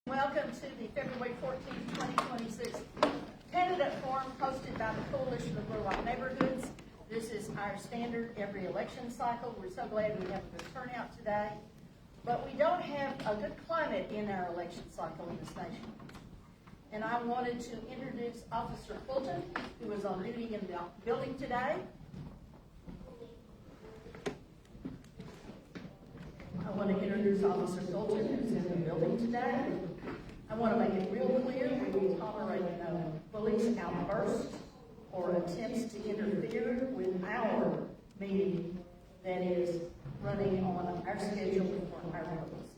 Welcome to the February 14th, 2026 candidate forum hosted by the Coalition of Little Rock Neighborhoods. This is our standard every election cycle. We're so glad we have a good turnout today. But we don't have a good climate in our election cycle in this nation. And I wanted to introduce Officer Fulton, who is on duty in the building today. I want to introduce Officer Fulton, who's in the building today. I want to make it real clear we will tolerate no police outbursts or attempts to interfere with our meeting that is running on our schedule for our purposes.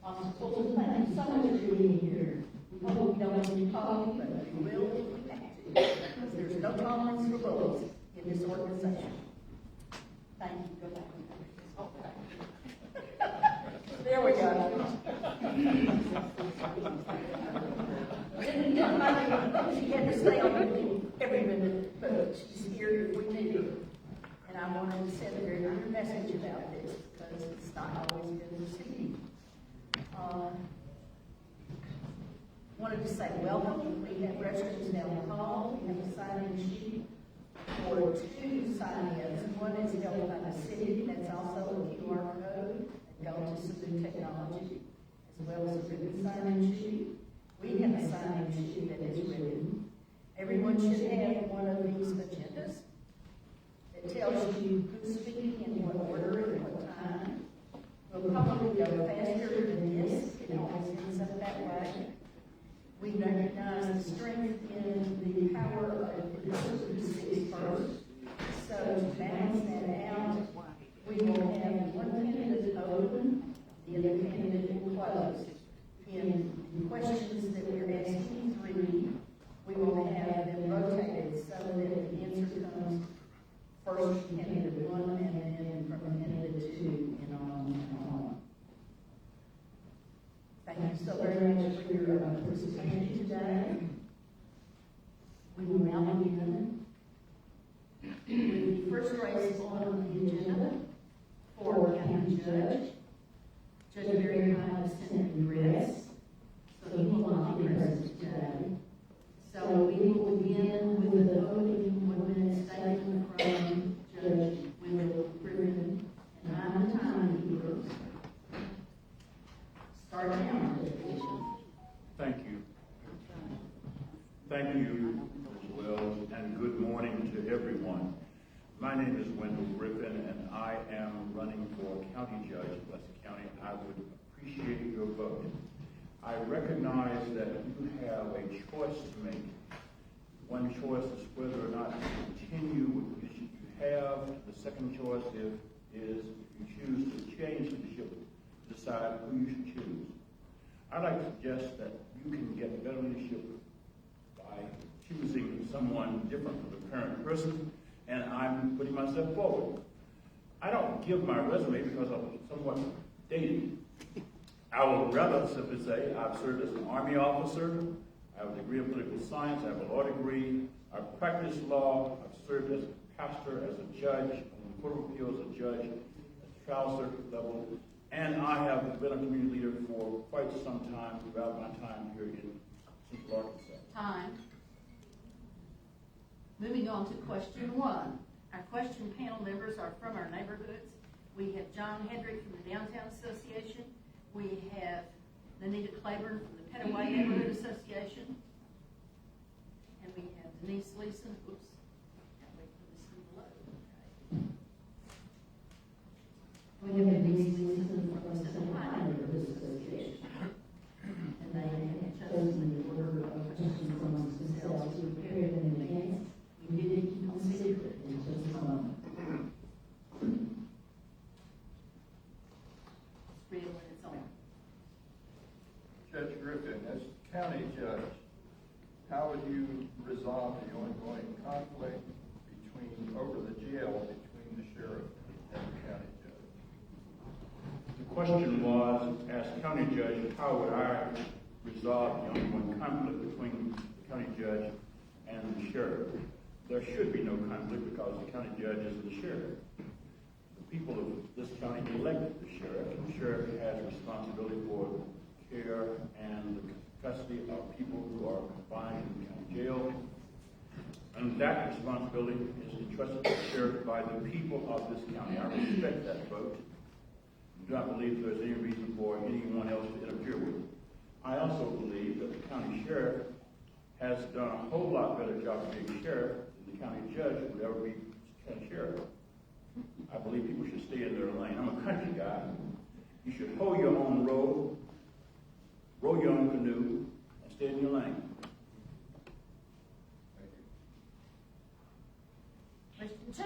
Officer Fulton, thank you so much for being here. We hope you don't want to talk, but you will if you have to, because there's no tolerance for bullies in this organization. Thank you. Go back. There we go. She had to stay on duty every minute, but she's here if we need her. And I wanted to send a very clear message about this because it's not always been received. Wanted to say welcome. We have restrooms down the hall. We have a sign-in sheet for 2 sign-ins. One is held by the city. That's also a QR code. Go to Subdistrict technology, as well as a written sign-in sheet. We have a sign-in sheet that is written. Everyone should have one of these agendas that tells you who's speaking in what order and what time. We'll probably go faster than this. It always ends up that way. We recognize the strength in the power of the person who speaks first. So to balance that out, we will have one candidate open, the other candidate closed. In questions that we're asking 3, we will have them rotated so that the answer comes first from candidate 1 and then from candidate 2 and on and on. Thank you so very much for your participation today. We will now begin with the first race on the agenda. For county judge. Judge Barry Hine is sent in dress, so he will not be present today. So we will begin with an opening 1-minute statement from Judge Wendell Griffin, and I'm the timekeeper. Start now, Judge. Thank you. Thank you as well, and good morning to everyone. My name is Wendell Griffin, and I am running for county judge in Pulaski County. I would appreciate your vote. I recognize that you have a choice to make. One choice is whether or not to continue with the leadership you have. The second choice is if you choose to change leadership, decide who you should choose. I'd like to suggest that you can get better leadership by choosing someone different from the current person. And I'm putting myself forward. I don't give my resume because I'm somewhat dated. I would rather simply say I've served as an Army officer, I have a degree in political science, I have a law degree, I've practiced law, I've served as a pastor, as a judge, on the Court of Appeals, a judge, at the trial circuit level, and I have been a community leader for quite some time throughout my time here in Central Arkansas. Time. Moving on to question 1. Our question panel members are from our neighborhoods. We have John Hendrick from the Downtown Association. We have Anita Claiborne from the Petaway Neighborhood Association. And we have Denise Leeson. Oops. Can't wait for this one below. Okay. We have Denise Leeson from the Petaway Neighborhood Association. And they have chosen the order of questions amongst themselves to prepare them in advance. We did keep them secret in just a moment. Read it when it's on. Judge Griffin, as county judge, how would you resolve the ongoing conflict over the jail between the sheriff and the county judge? The question was, as county judge, how would I resolve the ongoing conflict between the county judge and the sheriff? There should be no conflict because the county judge is the sheriff. The people of this county elected the sheriff. The sheriff has responsibility for care and the custody of people who are confined in the county jail. And that responsibility is entrusted to the sheriff by the people of this county. I respect that vote. I do not believe there's any reason for anyone else to interfere with it. I also believe that the county sheriff has done a whole lot better job of being sheriff than the county judge would ever be county sheriff. I believe people should stay in their lane. I'm a country guy. You should hoe your own road, row your own canoe, and stay in your lane. Question 2.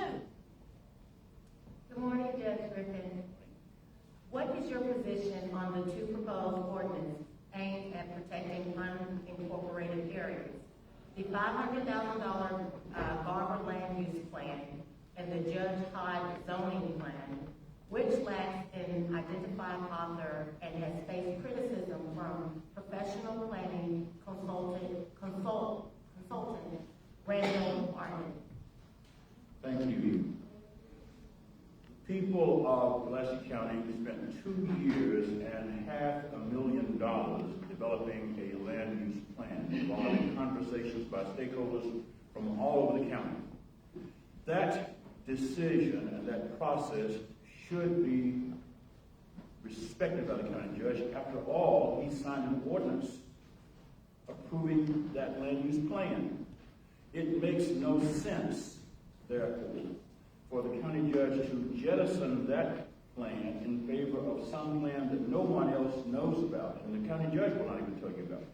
Good morning, Judge Griffin. What is your position on the 2 proposed ordinances aimed at protecting unincorporated areas? The $500,000 Barber land use plan and the Judge Hyde zoning plan, which lacks an identified author and has faced criticism from professional planning consultant Randall Martin. Thank you. People of Pulaski County spent 2 years and $500,000 developing a land use plan involving conversations by stakeholders from all over the county. That decision and that process should be respected by the county judge. After all, he signed an ordinance approving that land use plan. It makes no sense, therefore, for the county judge to jettison that plan in favor of some plan that no one else knows about, and the county judge will not even tell you about.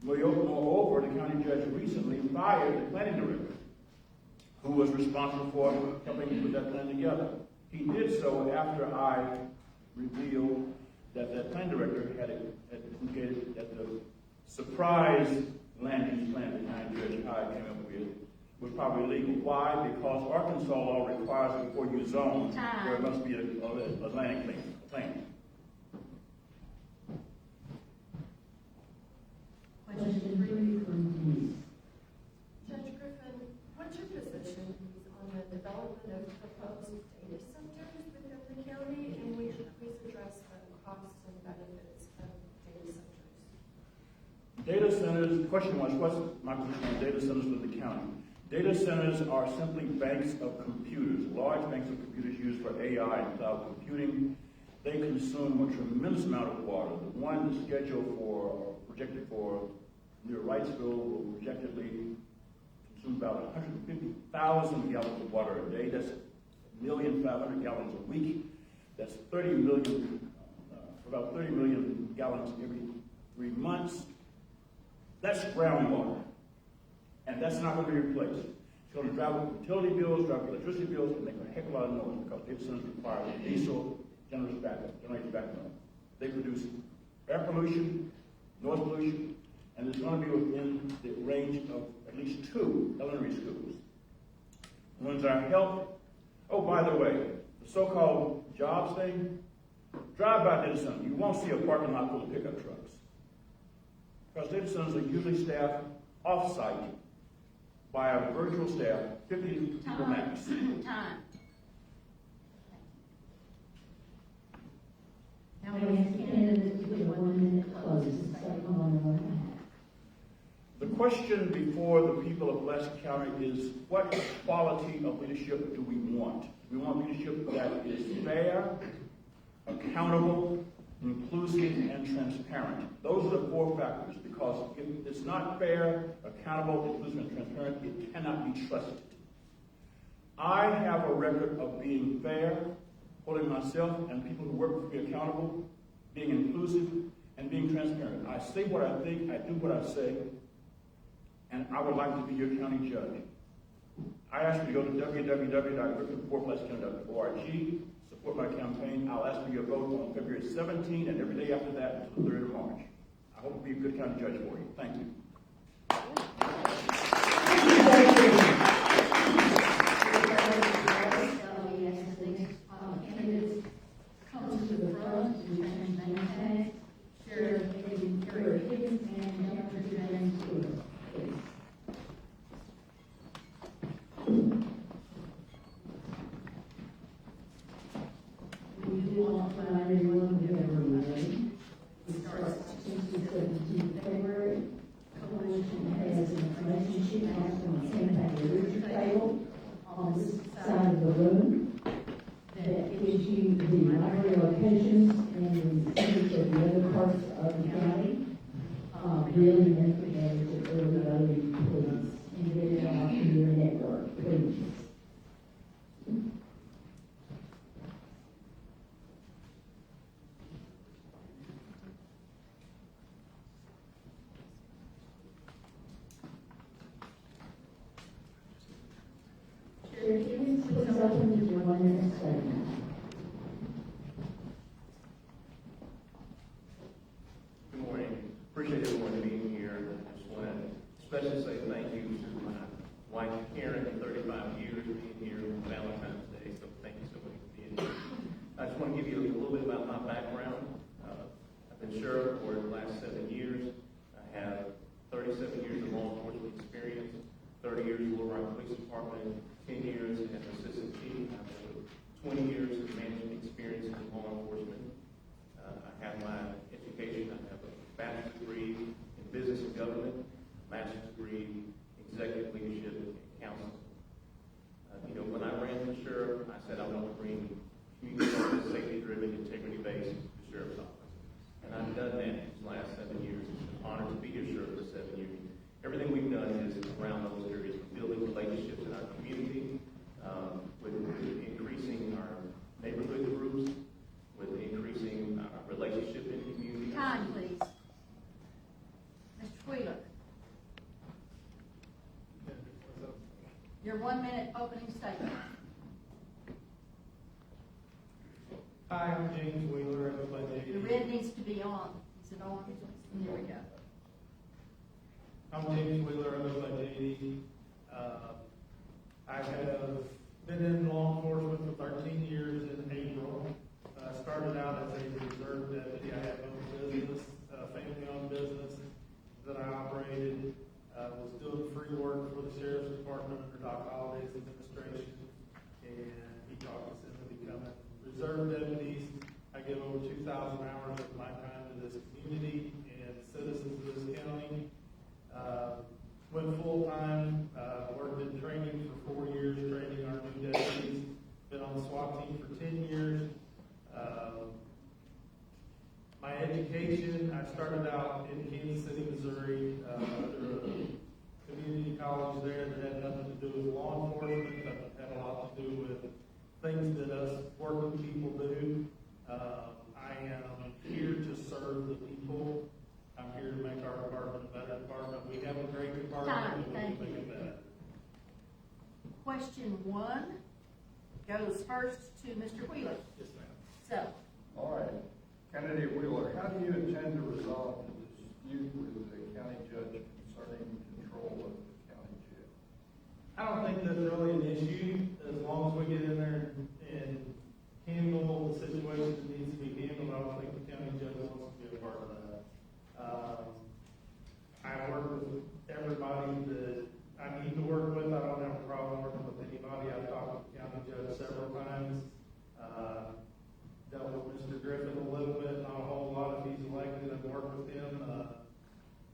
Moreover, the county judge recently fired the planning director, who was responsible for helping put that plan together. He did so after I revealed that that planning director had indicated that the surprise land use plan that county judge Hyde came up with was probably illegal. Why? Because Arkansas law requires before you zone, there must be a land claim. Question 3 from Denise. Judge Griffin, what's your position on the development of proposed data centers within the county, and would you please address the costs and benefits of data centers? Data centers, the question was, what's my position on data centers for the county? Data centers are simply banks of computers, large banks of computers used for AI and cloud computing. They consume a tremendous amount of water. The one scheduled for, or projected for, near Wrightsville will projectedly consume about 150,000 gallons of water a day. That's 1,500,000 gallons a week. That's 30 million, about 30 million gallons every 3 months. That's groundwater. And that's not going to be replaced. It's going to drive up utility bills, drive up electricity bills, and make a heck of a lot of noise because data centers require diesel generators backup. They produce air pollution, noise pollution, and it's going to be within the range of at least 2 elementary schools. One's our health. Oh, by the way, the so-called jobs thing, drive by data centers. You won't see a parking lot full of pickup trucks because data centers are usually staffed off-site by a virtual staff, 50 people max. Time. Now we ask candidates to give 1 minute closes, second on 1.5. The question before the people of Pulaski County is, what quality of leadership do we want? We want leadership that is fair, accountable, inclusive, and transparent. Those are the 4 factors, because if it's not fair, accountable, inclusive, and transparent, it cannot be trusted. I have a record of being fair, holding myself and people who work for me accountable, being inclusive, and being transparent. I say what I think, I do what I say, and I would like to be your county judge. I ask you to go to www.griffinforpulaskicounty.org, support my campaign. I'll ask for your vote on February 17th and every day after that until the 3rd of March. I hope to be a good county judge for you. Thank you. Candidates come to the front and maintain. Sheriff Higgins and Dr. James Stewart, please. We do want to find everyone who ever ready. since the 17th of February. Coalition has an information sheet marked on the same table on this side of the room that gives you the library locations and the cities of the other parts of the county. Really make it better to early voting, please, and get it out in your network, please. Chair Higgins, please open with your 1 minute statement. Good morning. Appreciate everyone being here. I just want to especially say thank you to my wife Karen, 35 years being here on Valentine's Day, so thank you so much for being here. I just want to give you a little bit about my background. I've been sheriff for the last 7 years. I have 37 years of law enforcement experience, 30 years with Little Rock Police Department, 10 years as assistant chief. I have 20 years of management experience in law enforcement. I have my education. I have a bachelor's degree in business and government, master's degree in executive leadership and counseling. When I ran for sheriff, I said I want to bring community safety-driven, integrity-based to the sheriff's office. And I've done that these last 7 years. It's an honor to be your sheriff for 7 years. Everything we've done is around those areas, building relationships in our community, with increasing our neighborhood groups, with increasing our relationship in the community. Time, please. Mr. Wheeler. Your 1 minute opening statement. Hi, I'm James Wheeler. I live by The JD. red needs to be on. Is it on? There we go. I'm James Wheeler. I live by JD. I have been in law enforcement for 13 years in April. Started out as a reserve deputy. I had my own business, family-owned business that I operated. Was doing free work for the sheriff's department under Doc Holliday's administration, and he talked us into becoming reserve deputies. I give over 2,000 hours of my time to this community and citizens of this county. Went full-time, worked in training for 4 years, training our new deputies. Been on the SWAT team for 10 years. My education, I started out in Kansas City, Missouri, through a community college there that had nothing to do with law enforcement, but had a lot to do with things that us working people do. I am here to serve the people. I'm here to make our department a better department. We have a great department, Time, and we thank can make you. it better. Question 1 goes first to Mr. Wheeler. Yes, ma'am. So, All right. Candidate Wheeler, how do you intend to resolve the dispute with the county judge concerning control of the county jail? I don't think that's really an issue, as long as we get in there and handle the situation that needs to be handled. I don't think the county judge wants to be a part of that. I work with everybody that I need to work with. I don't have a problem working with anybody. I've talked with the county judge several times. Dealt with Mr. Griffin a little bit, not a whole lot. If he's elected, I've worked with him.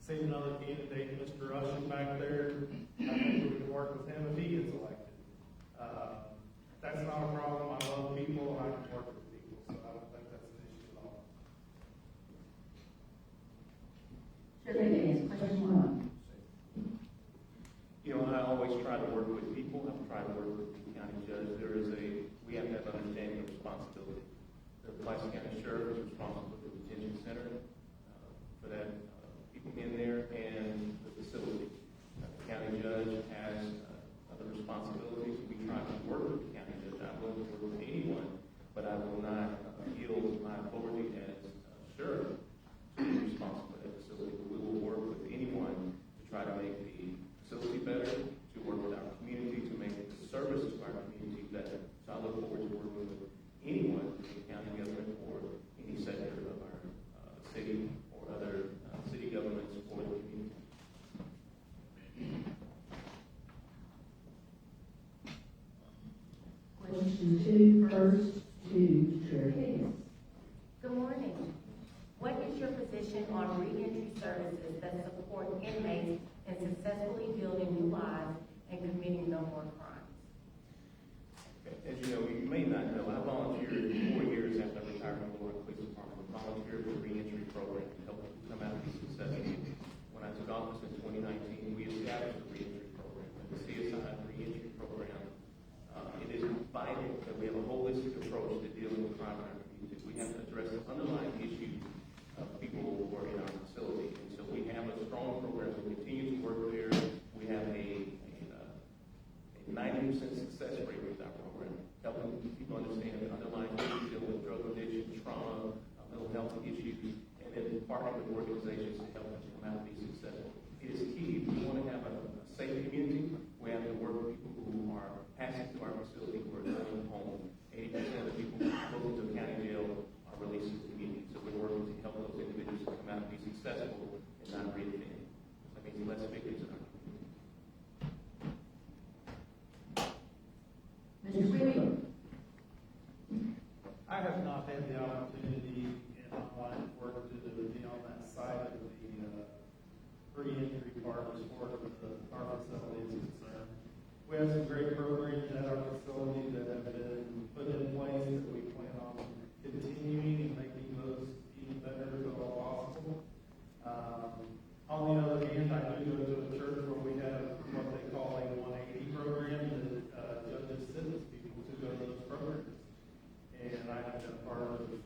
Seen another candidate, Mr. Russian back there. I think we can work with him if he gets elected. That's not a problem. I love people. I can work with people, so I don't think that's an issue at all. Chair Higgins, question 1. I always try to work with people. I've tried to work with the county judge. We have to have understanding of responsibility. The Pulaski County Sheriff is responsible for the detention center, for that, people in there, and the facility. The county judge has other responsibilities. We try to work with the county judge. I'm willing to work with anyone, but I will not yield my authority as sheriff to be responsible for that facility. But we will work with anyone to try to make the facility better, to work with our community, to make the service to our community better. So I look forward to working with anyone in the county government or any sector of our city on reentry services that support inmates in successfully building new lives and committing no more crimes. As you know, you may not know, I volunteered 4 years after I retired from the Florida Police Department. I volunteered with the reentry program to help people come out and be successful. When I took office in 2019, we established the reentry program, the CSI reentry program. It is vital that we have a holistic approach to dealing with crime in our community. We have to address the underlying issues of people who are in our facility. And so we have a strong program. We continue to work there. We have a 90% success rate with our program, helping people understand the underlying issues, dealing with drug addiction, trauma, mental health issues, and then partnering with organizations to help them come out and be successful. It is key. If we want to have a safe community, we have to work with people who are passing through our facility who are going home. 80% of the people who go into the county jail are released to the community. So we're working to help those individuals to come out and be successful and not reoffend. That means less victims in our community. Mr. Wheeler. I have not had the opportunity in my line of work to be on that side of the reentry part as far as our facility is concerned. We have some great programs at our facility that have been put in place that we plan on continuing and making those even better if at all possible. On the other hand, I do go to a church where we have what they call a 180 program that judges sentence people to go to those programs. And I have been part of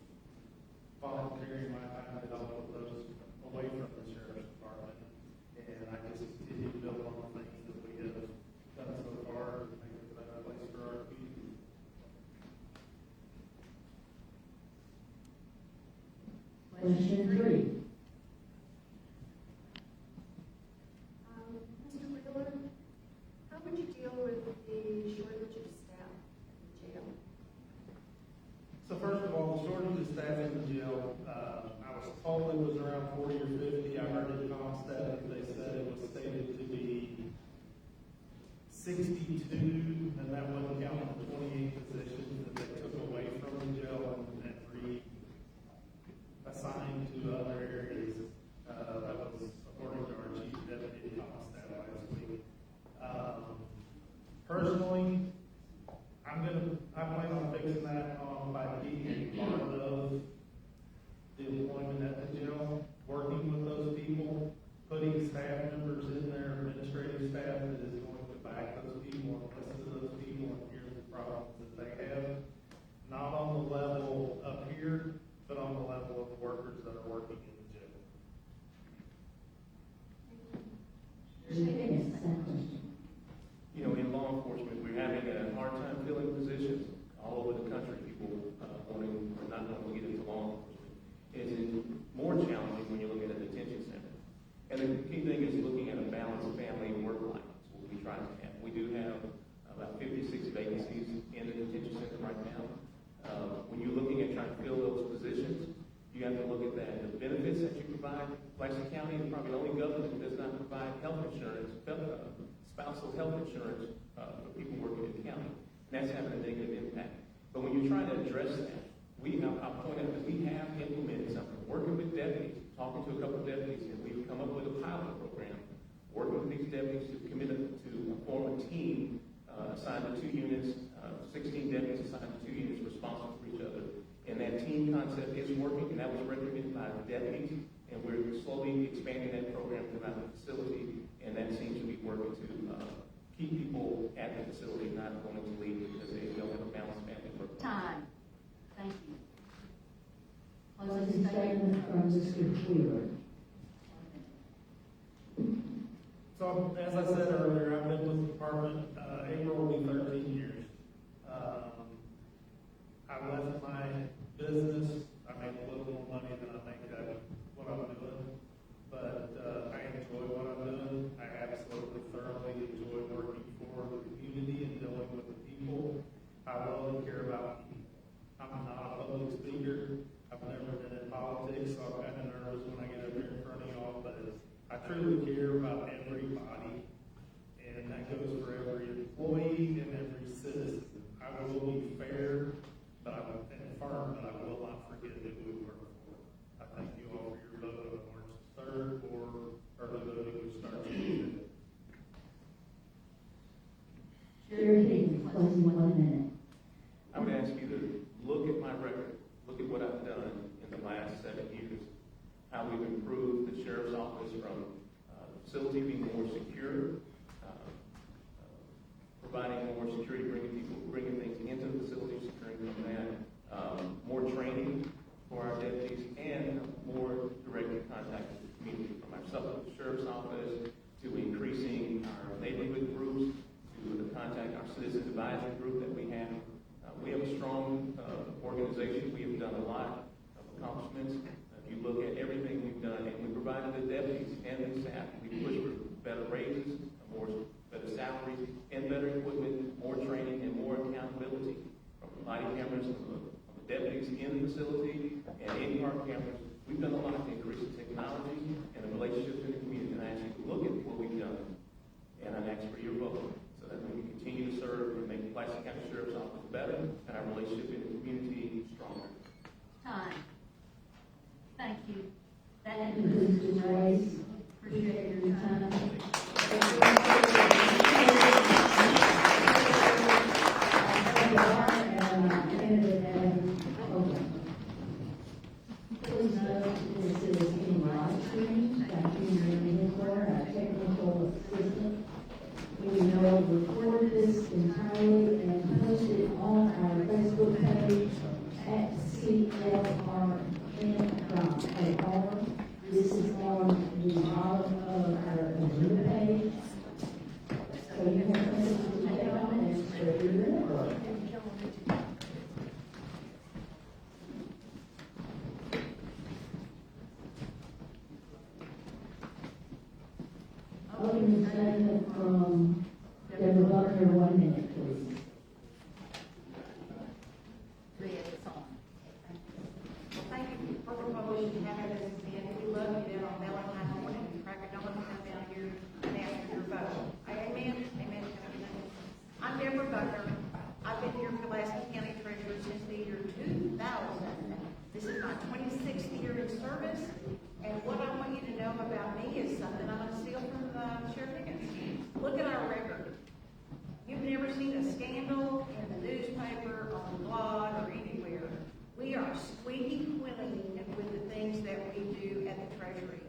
volunteering my time to help with those away from the sheriff's department. And I just continue to build on the things that we have done so far to make it a better place for our community. Question 3. Mr. Wheeler, how would you deal with the shortage of staff in the jail? So first of all, the shortage of staff in the jail, I was told it was around 40 or 50. I heard it on staff, they said it was stated to be 62, and that wasn't counting the 28 positions that they took away from the jail and reassigned to other areas. That was according to our chief deputy on staff last week. Personally, I plan on fixing that by being part of the employment at the jail, working with those people, putting staff members in there, administrative staff that is going to back those people and listen to those people and hear the problems that they have. Not on the level up here, but on the level of the workers that are working in the jail. Yes, that question. You know, in law enforcement, we're having a hard time filling positions all over the country. People wanting or not wanting to get into law enforcement. It's more challenging when you're looking at a detention center. And the key thing is looking at a balanced family and work life. That's what we try to have. We do have about 56 vacancies in the detention center right now. When you're looking at trying to fill those positions, you have to look at that. The benefits that you provide, Pulaski County is probably the only government that does not provide health insurance, spousal health insurance for people working in the county. And that's having a negative impact. But when you're trying to address that, I'll point out that we have implemented something, working with deputies, talking to a couple of deputies, and we've come up with a pilot program, working with these deputies to commit to form a team assigned to 2 units, 16 deputies assigned to 2 units responsible for each other. And that team concept is working, and that was recommended by the deputies, and we're slowly expanding that program throughout the facility, and that seems to be working to keep people at the facility, not going to leave because they don't have a balanced family work. Time. Thank you. Closing statement from Mr. Wheeler. So, as I said earlier, I've been with the department, April will be 13 years. I left my business, I made a little more money than I make what I'm doing, but I enjoy what I'm doing. I absolutely thoroughly enjoy working for the community and dealing with the people. I really care about people. I'm not a public speaker. I've never been in politics, so I'm kind of nervous when I get up here in front of y'all, but I truly care about everybody, and that goes for every employee and every citizen. I will be fair, and firm, but I will not forget who we work for. I thank you all for your vote on March how we've improved the sheriff's office from the facility being more secure, providing more security, bringing things into the facility, securing from that, more training for our deputies, and more direct contact with the community, from our sheriff's office to increasing our neighborhood groups, to contact our citizen advisory group that we have. We have a strong organization. We have done a lot of accomplishments. If you look at everything we've done, and we provided the deputies and the staff, we pushed for better raises, better salaries, and better equipment, more training, and more accountability. From the body cameras, from the deputies in the facility, and in-car cameras, we've done a lot to increase the technology and the relationships in the community. And I ask you to look at what we've done, and I ask for your vote, so that we can continue to serve and make the Pulaski County Sheriff's Office better and our relationship in the community stronger. Time. Thank you. That Concludes concludes the the race. race. Appreciate your time. Please note this is in live stream. Thank you, Mary, our technical assistant. We will record this entirely and post it on our Facebook page at CLRN.AR. This is on the bottom of our agenda page. So you have something to take on and spread your network. Opening statement from Deborah Buckner, 1 minute, please. Thank you for the coalition having us in. We love you down on Valentine's morning. Crack a dawn, come down here and ask for your vote. Amen. Amen. I'm Deborah Buckner. I've been here Pulaski County Treasurer since the year 2000. This is my 26th year in service. And what I want you to know about me is something I'm going to steal from Sheriff Higgins. Look at our record. You've never seen a scandal in the newspaper, on the blog, or anywhere. We are squeaky clean with the things that we do at the Treasury.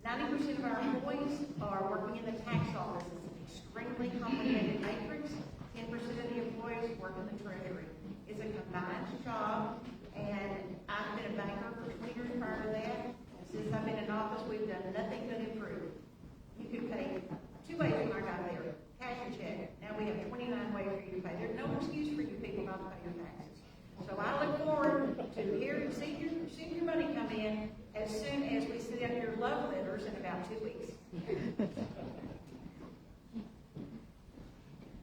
90% of our employees are working in the tax office. It's an extremely complicated matrix. 10% of the employees work in the Treasury. It's a combined job, and I've been a banker for 20 years prior to that. And since I've been in office, we've done nothing but improve. You could pay 2 ways when I got there. Cash and check. Now we have 29 ways for you to pay. There's no excuse for you people not to pay your taxes. So I look forward to seeing your money come in as soon as we send out your love letters in about 2 weeks.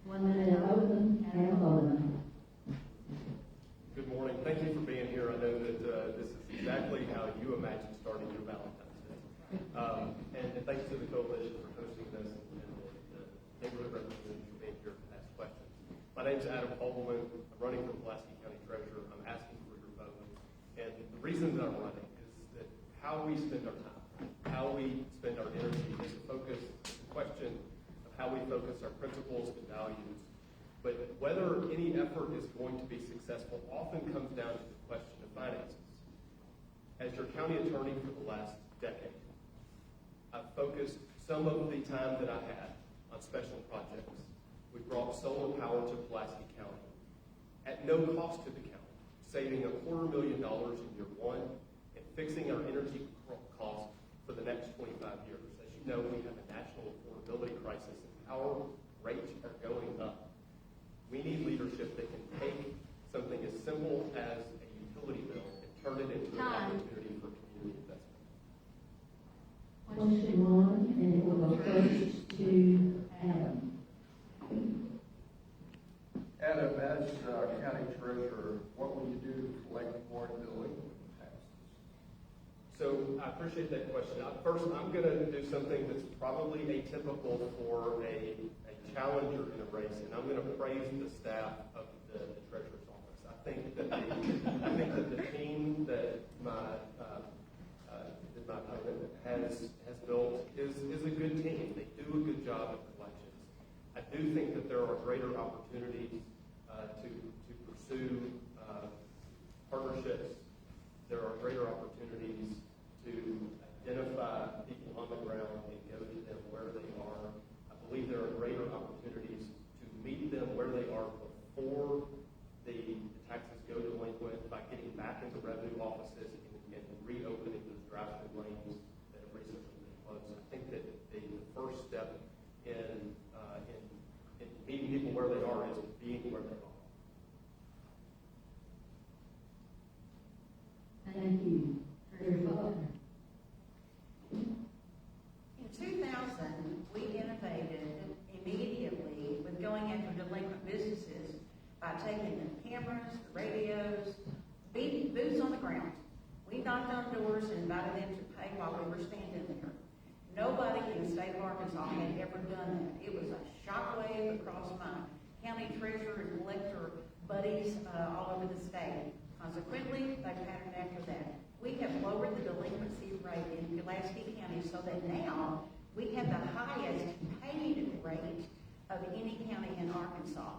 1 minute open and voting. Good morning. Thank you for being here. I know that this is exactly how you imagined starting your Valentine's Day. And thanks to the coalition for hosting this and the neighborhood representatives for being here to ask questions. My name is Adam Holman. I'm running for Pulaski County Treasurer. I'm asking for your vote. And the reason that I'm running is that how we spend our time, how we spend our energy is a focus, a question of how we focus our principles and values. But whether any effort is going to be successful often comes down to the question of finances. As your county attorney for the last decade, I've focused some of the time that I had on special projects. We brought solar power to Pulaski County at no cost to the county, saving $250,000 in year 1 and fixing our energy costs for the next 25 years. As you know, we have a national affordability crisis and our rates are going up. We need leadership that can take something as simple as a utility bill and turn it into an opportunity for community investment. Question 1, and it will go first to Adam. Adam, as county treasurer, what will you do to collect more delinquent taxes? So I appreciate that question. First, I'm going to do something that's probably atypical for a challenger in a race, and I'm going to praise the staff of the treasurer's office. I think that the team that my opponent has built is a good team. They do a good job at collections. I do think that there are greater opportunities to pursue partnerships. There are greater opportunities to by taking the cameras, the radios, boots on the ground. We knocked on doors and invited them to pay while we were standing there. Nobody in the state of Arkansas had ever done that. It was a shockwave across my county treasurer and collector buddies all over the state. Consequently, they patterned after that. We have lowered the delinquency rate in Pulaski County so that now we have the highest paid rate of any county in Arkansas.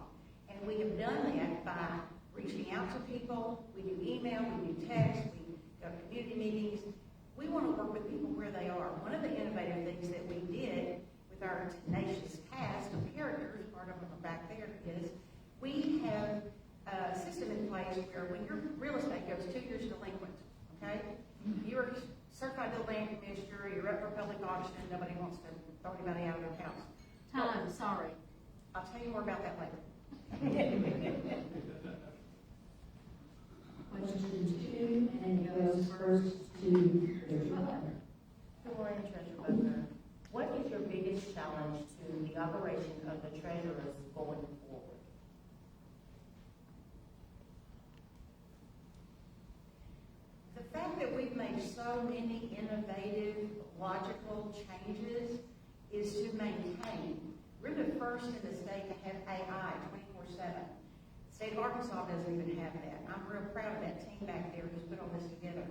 And we have done that by reaching out to people. We do email, we do text, we go to community meetings. We want to work with people where they are. One of the innovative things that we did with our tenacious cast of characters, part of them are back there, is we have a system in place where when your real estate goes 2 years delinquent, okay, you're certified to the land commissioner, you're up for public auction, nobody wants to throw anybody out of their house. Time, sorry. I'll tell you more about that later. Question 2, and it goes first to Treasurer Butler. Good morning, Treasurer Butler. What is your biggest challenge to the operation of the treasurers going forward? The fact that we've made so many innovative, logical changes is to maintain. We're the first in the state to have AI 24/7. The state of Arkansas doesn't even have that. I'm real proud of that team back there who's put all this together.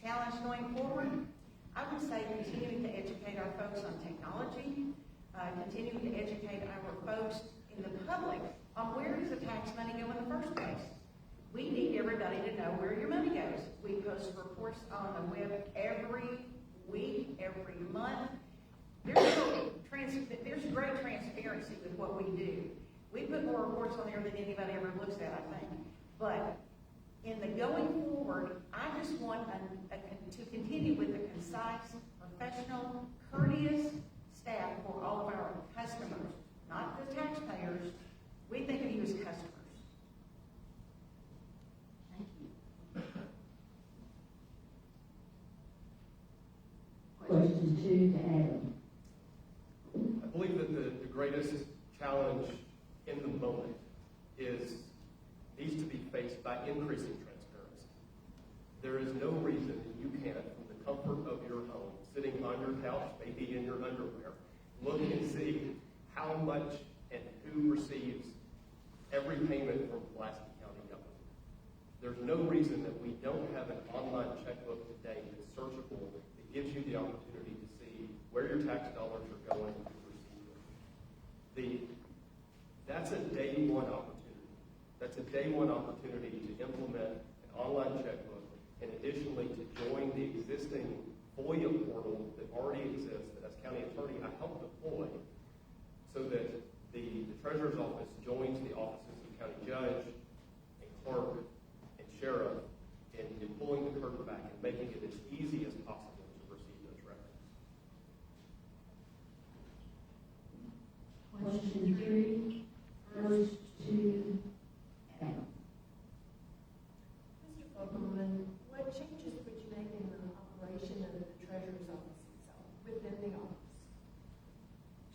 Challenge going forward, I would say continuing to educate our folks on technology, continuing to educate our folks in the public on where does the tax money go in the first place. We need everybody to know where your money goes. We post reports on the web every week, every month. There's great transparency with what we do. We put more reports on there than anybody ever looks at, I think. But in the going forward, I just want to continue with a concise, professional, courteous staff for all of our customers, not the taxpayers. We think of you as customers. Thank you. Question 2 to Adam. I believe that the greatest challenge in the moment needs to be faced by increasing transparency. There is no reason that you can't, from the comfort of your home, sitting on your couch, maybe in your underwear, look and see how much and who receives every payment from Pulaski County government. There's no reason that we don't have an online checkbook today that's searchable that gives you the opportunity to see where your tax dollars are going and who receives them. That's a day one opportunity. That's a day one opportunity to implement an online checkbook and additionally to join the existing FOIA portal that already exists that as county attorney I helped deploy so that the treasurer's office joins the offices of county judge and clerk and sheriff in pulling the curtain back and making it as easy as possible to receive those records. Question 3, first to Adam. Mr. Fogelman, what changes would you make in the operation of the treasurer's office itself, within the office?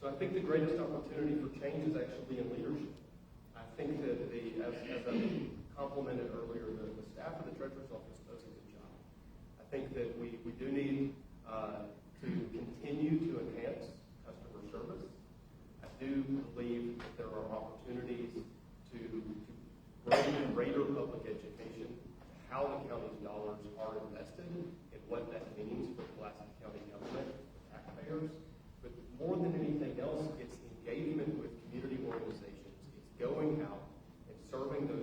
So I think the greatest opportunity for change is actually in leadership. I think that as I complimented earlier, the staff of the treasurer's office does a good job. I think that we do need to continue to enhance customer service. I do believe that there are opportunities to bring greater public education to how the county's dollars are invested and what that means for Pulaski County government, for taxpayers. But more than anything else, it's engagement with community organizations. It's going out and serving the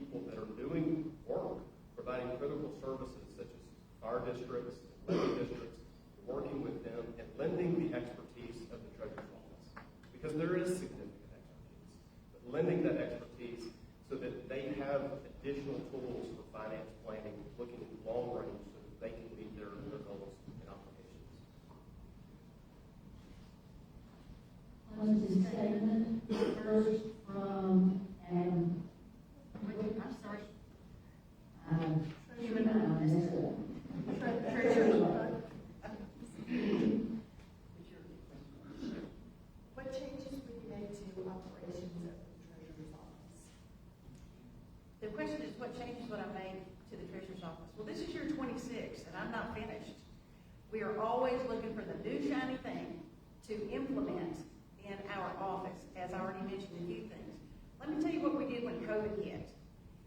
people that are doing work, providing critical services such as fire districts, levy districts, working with them and lending the expertise of the treasurer's office. Because there is significant expertise, but lending that expertise so that they have additional tools for finance planning, looking at long range so that they can meet their goals and obligations. Closing statement, first from Adam. I'm sorry. Treasurer Butler. Treasurer Butler. What changes would you make to implement in our office, as I already mentioned a few things. Let me tell you what we did when COVID hit.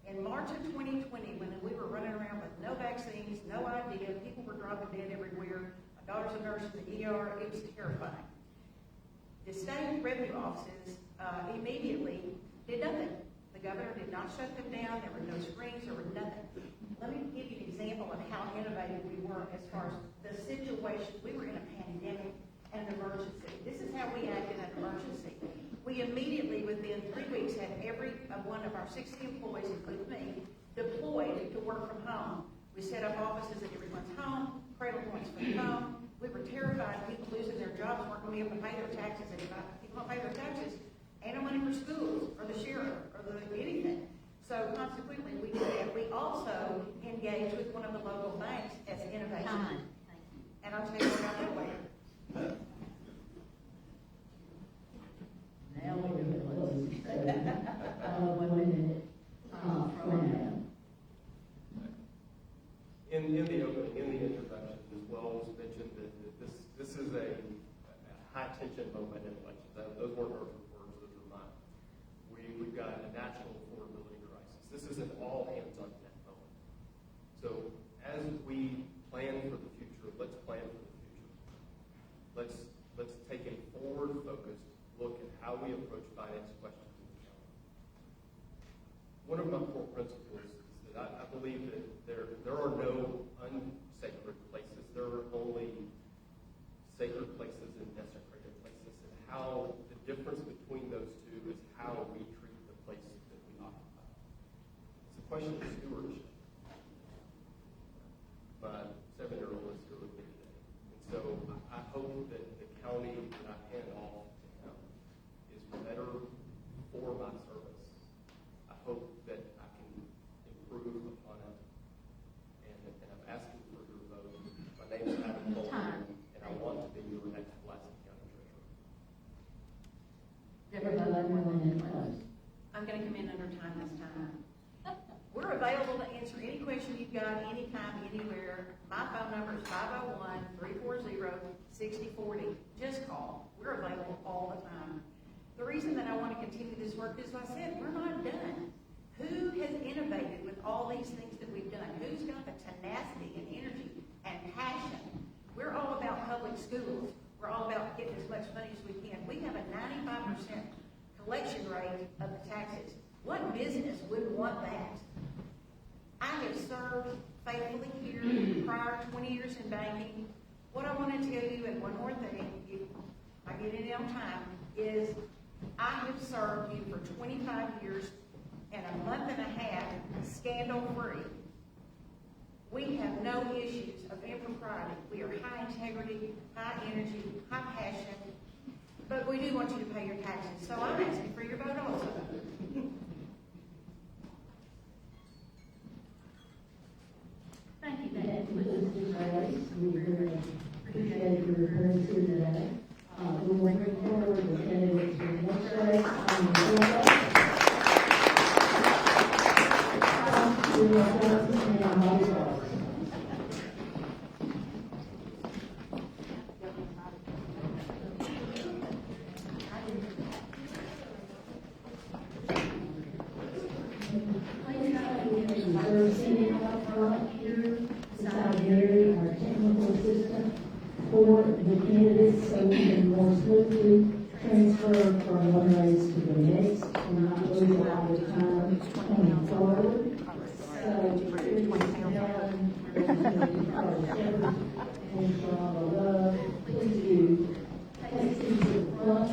In March of 2020, when we were running around with no vaccines, no idea, people were dropping dead everywhere, my daughter's a nurse in the ER, it was terrifying. The state revenue offices immediately did nothing. The governor did not shut them down, there were no screens, there were nothing. Let me give you an example of how innovative we were as far as the situation. We were in a pandemic and an emergency. This is how we act in an emergency. We immediately, within 3 weeks, had every one of our 60 employees, including me, deployed to work from home. We set up offices at everyone's home, cradle points for the home. We were terrified of people losing their jobs, weren't going to be able to pay their taxes. And if people don't pay their taxes, ain't no money for schools, or the sheriff, or anything. So consequently, we did that. We also engaged with one of the local banks as innovation. And I'll tell you about that later. Now we're going to close. 1 minute from now. In the opening, in the introduction, as well was mentioned that this is a high tension moment in elections. Those weren't our words, those are mine. We've got a national affordability crisis. This is an all hands on deck moment. So as we plan for the future, let's plan for the future. Let's take a forward focused look at how we approach finance questions in the county. One of my core principles is that I believe that there are no unsacred places. There are only sacred places and desecrated places. And how the difference between those two is how we treat the places that we occupy. It's a question of stewardship. My 7-year-old is here with me today. And so I hope that the county that I hand off to him is better for my service. I hope that I can improve upon it. And I'm asking for your vote. My name is Adam Coleman, and I want to be your next Pulaski County Treasurer. I'm going to come in under time this time. We're available to answer any question you've got, anytime, anywhere. My phone number is 501-340-6040. Just call. We're available all the time. The reason that I want to continue this work is, like I said, we're not done. Who has innovated with all these things that we've done? Who's got the tenacity and energy and passion? We're all about public schools. We're all about getting as much money as we can. We have a 95% collection rate of the taxes. What business would want that? I have served faithfully here prior 20 years in banking. What I want to tell you, and one more thing, if I get it on time, is I have served you for 25 years and a month and a half scandal-free. We have no issues of impropriety. We are high integrity, high energy, high passion, but we do want you to pay your taxes. So I'm asking for your vote also. Thank you. That concludes this race. We really appreciate your appearance here today. We'll bring forward the candidates for the next race. For the candidates, so we can more smoothly transfer from one race to the next and not lose a lot of time coming forward. So, please Helen, and Shawna Love, please do take these to the front.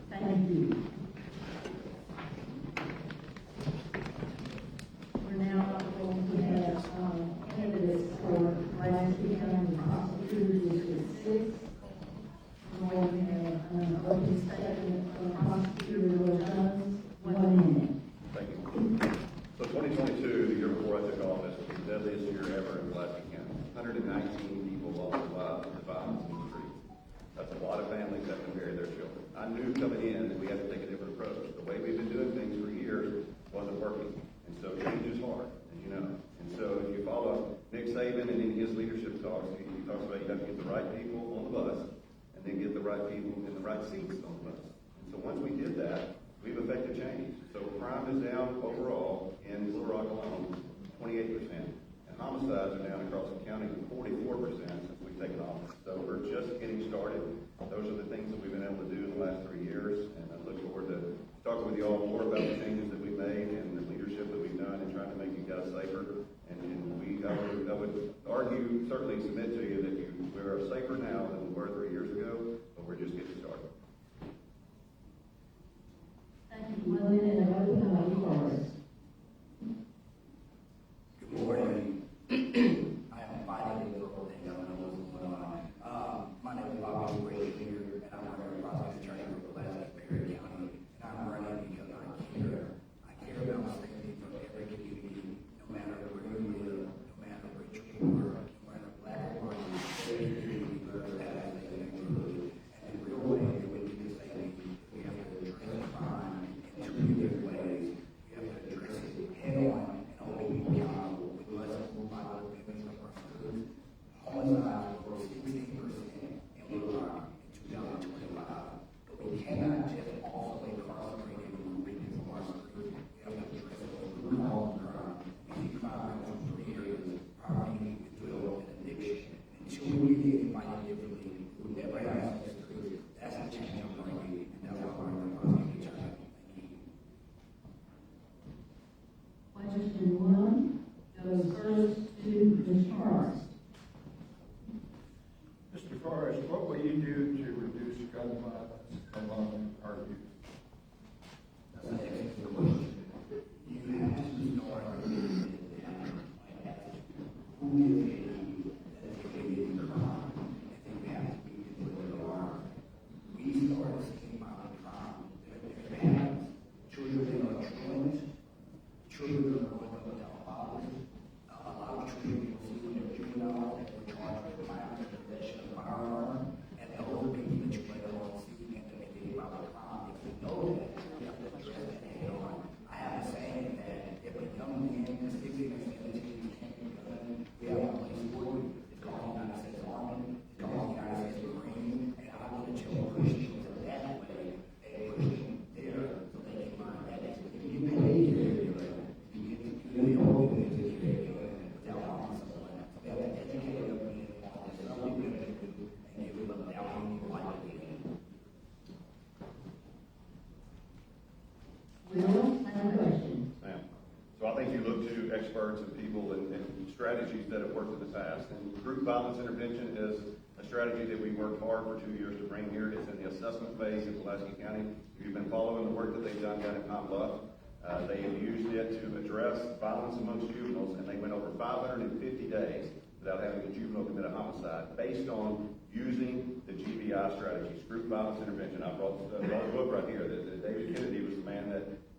Thank you. We're now going to have candidates for Pulaski County Prosecutor District 6. We're going to have an open statement from Prosecutor Will Jones, 1 minute. Thank you. So 2022, the year before I took office, was the deadliest year ever in Pulaski County. 119 people lost their lives to violence in the streets. That's a lot of families that can bury their children. I knew coming in that we had to take a different approach. The way we've been doing things for years wasn't working. And so change is hard, as you know. And so if you follow Nick Saban and in his leadership talks, he talks about you have to get the right people on the bus and then get right people in the right seats on the bus. And so once we did that, we've affected change. So crime is down overall in Little Rock alone, 28%. And homicides are down across the county 44% since we've taken office. So we're just getting started. Those are the things that we've been able to do in the last 3 years. And I look forward to talking with you all more about the changes that we made and the leadership that we've done and trying to make you guys safer. And I would argue, certainly submit to you that we're safer now than we were 3 years ago, but we're just getting started. Thank you, Willie, and I open up yours. Good morning. I am fighting the little thing. I don't know what's going on. My name is Bobby Brady here, and I'm running for prosecutor attorney for Pulaski County. And I'm running because I care about safety from every community, no matter where you live, no matter where you are, no matter black or white, every community deserves to have a safe neighborhood. And the real way that we do safety, we have to address crime in two different ways. We have to address it head on and hold people accountable. We must move by the victims of our schools. Homicides were 16% in Little Rock in 2025. But we cannot just also incarcerate and remove victims from our schools. We have to address the root cause of crime. We see crime in 3 areas: poverty, withdrawal, and addiction. Until we get anybody differently, we never have success. That's the change I'm bringing, and that's why I'm running for prosecutor attorney. Thank you. Question one goes first to Mr. Forrest. Mr. Forrest, what will you do to reduce gun violence among our youth? That's an excellent question. You have to start with who is it that is committing the crime? I think we have to be people that are. We start seeing violent crime. There happens. Children are truant. Children are growing up without fathers. A lot of children will see when they're juvenile and they're charged with violence and possession of a firearm. And those people that you later on see and committing violent crime. If we know that, we have to address that head on. I have a saying that if a young man is 16 or 17 can't get a gun, we have a place for you. It's called the United States Army. It's called the United States Marine. And I want to tell Christians that way, they push them there so they can learn that if you pay your you hold it to without harming someone. We have to educate them on this something we have to do and give them without harming life again. Will, I have a question. Ma'am. So I think you look to experts and people and strategies that have worked in the past. And group violence intervention is a strategy that we worked hard for 2 years to bring here. It's in the assessment phase in Pulaski County. If you've been following the work that they've done down in Pine Bluff, they have used it to address violence amongst juveniles, and they went over 550 days without having a juvenile commit a homicide based on using the GVI strategies, group violence intervention. I brought the book right here. That David Kennedy was the man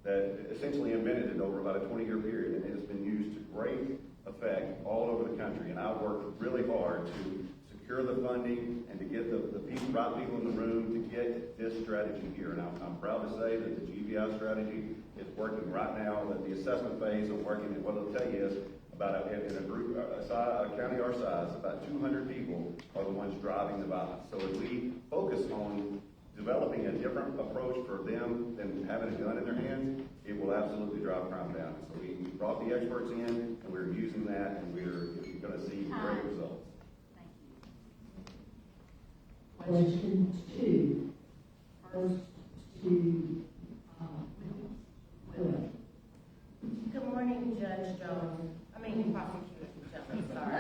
that essentially invented it over about a 20-year period, and it has been used to great effect all over the country. And I worked really hard to secure the funding and to get the right people in the room to get this strategy here. And I'm proud to say that the GVI strategy is working right now. That the assessment phase is working. And what it'll tell you is about in a group, a county our size, about 200 people are the ones driving the violence. So if we focus on developing a different approach for them than having a gun in their hands, it will absolutely drive crime down. So we brought the experts in, and we're using that, and we're going to see great results. Question two, first to Will. Good morning, Judge Jones. Prosecutor Jones, sorry.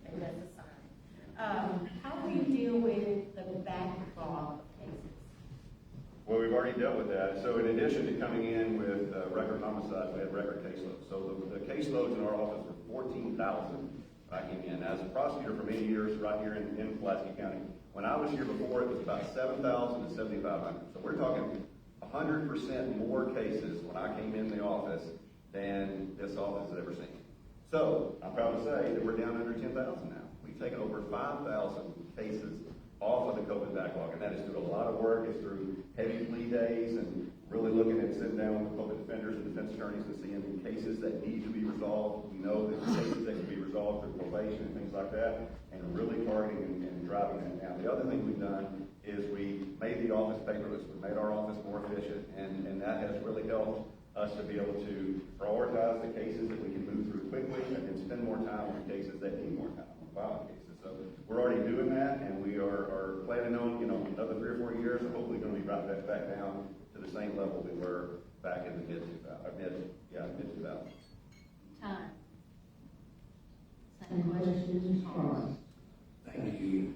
Maybe that's a sign. How do you deal with the backlog of cases? Well, we've already dealt with that. So in addition to coming in with record homicides, we had record caseloads. So the caseloads in our office were 14,000 I came in. As a prosecutor for many years right here in Pulaski County. When I was here before, it was about 7,000 to 7,500. So we're talking 100% more cases when I came in the office than this office has ever seen. So I'm proud to say that we're down under 10,000 now. We've taken over 5,000 cases off of the COVID backlog, and that is through a lot of work. It's through heavy plea days and really looking at sitting down with public defenders and defense attorneys and seeing cases that need to be resolved. We know that cases that can be resolved through probation and things like that, and really targeting and driving driving that down. The other thing we've done is we made the office paperless. We made our office more efficient, and that has really helped us to be able to prioritize the cases that we can move through quickly and then spend more time on cases that need more time, on violent cases. So we're already doing that, and we are planning on, another 3 or 4 years, we're hopefully going to be right back down to the same level we were back in the mid-2000s. Time. Same question, Ms. Cross. Thank you.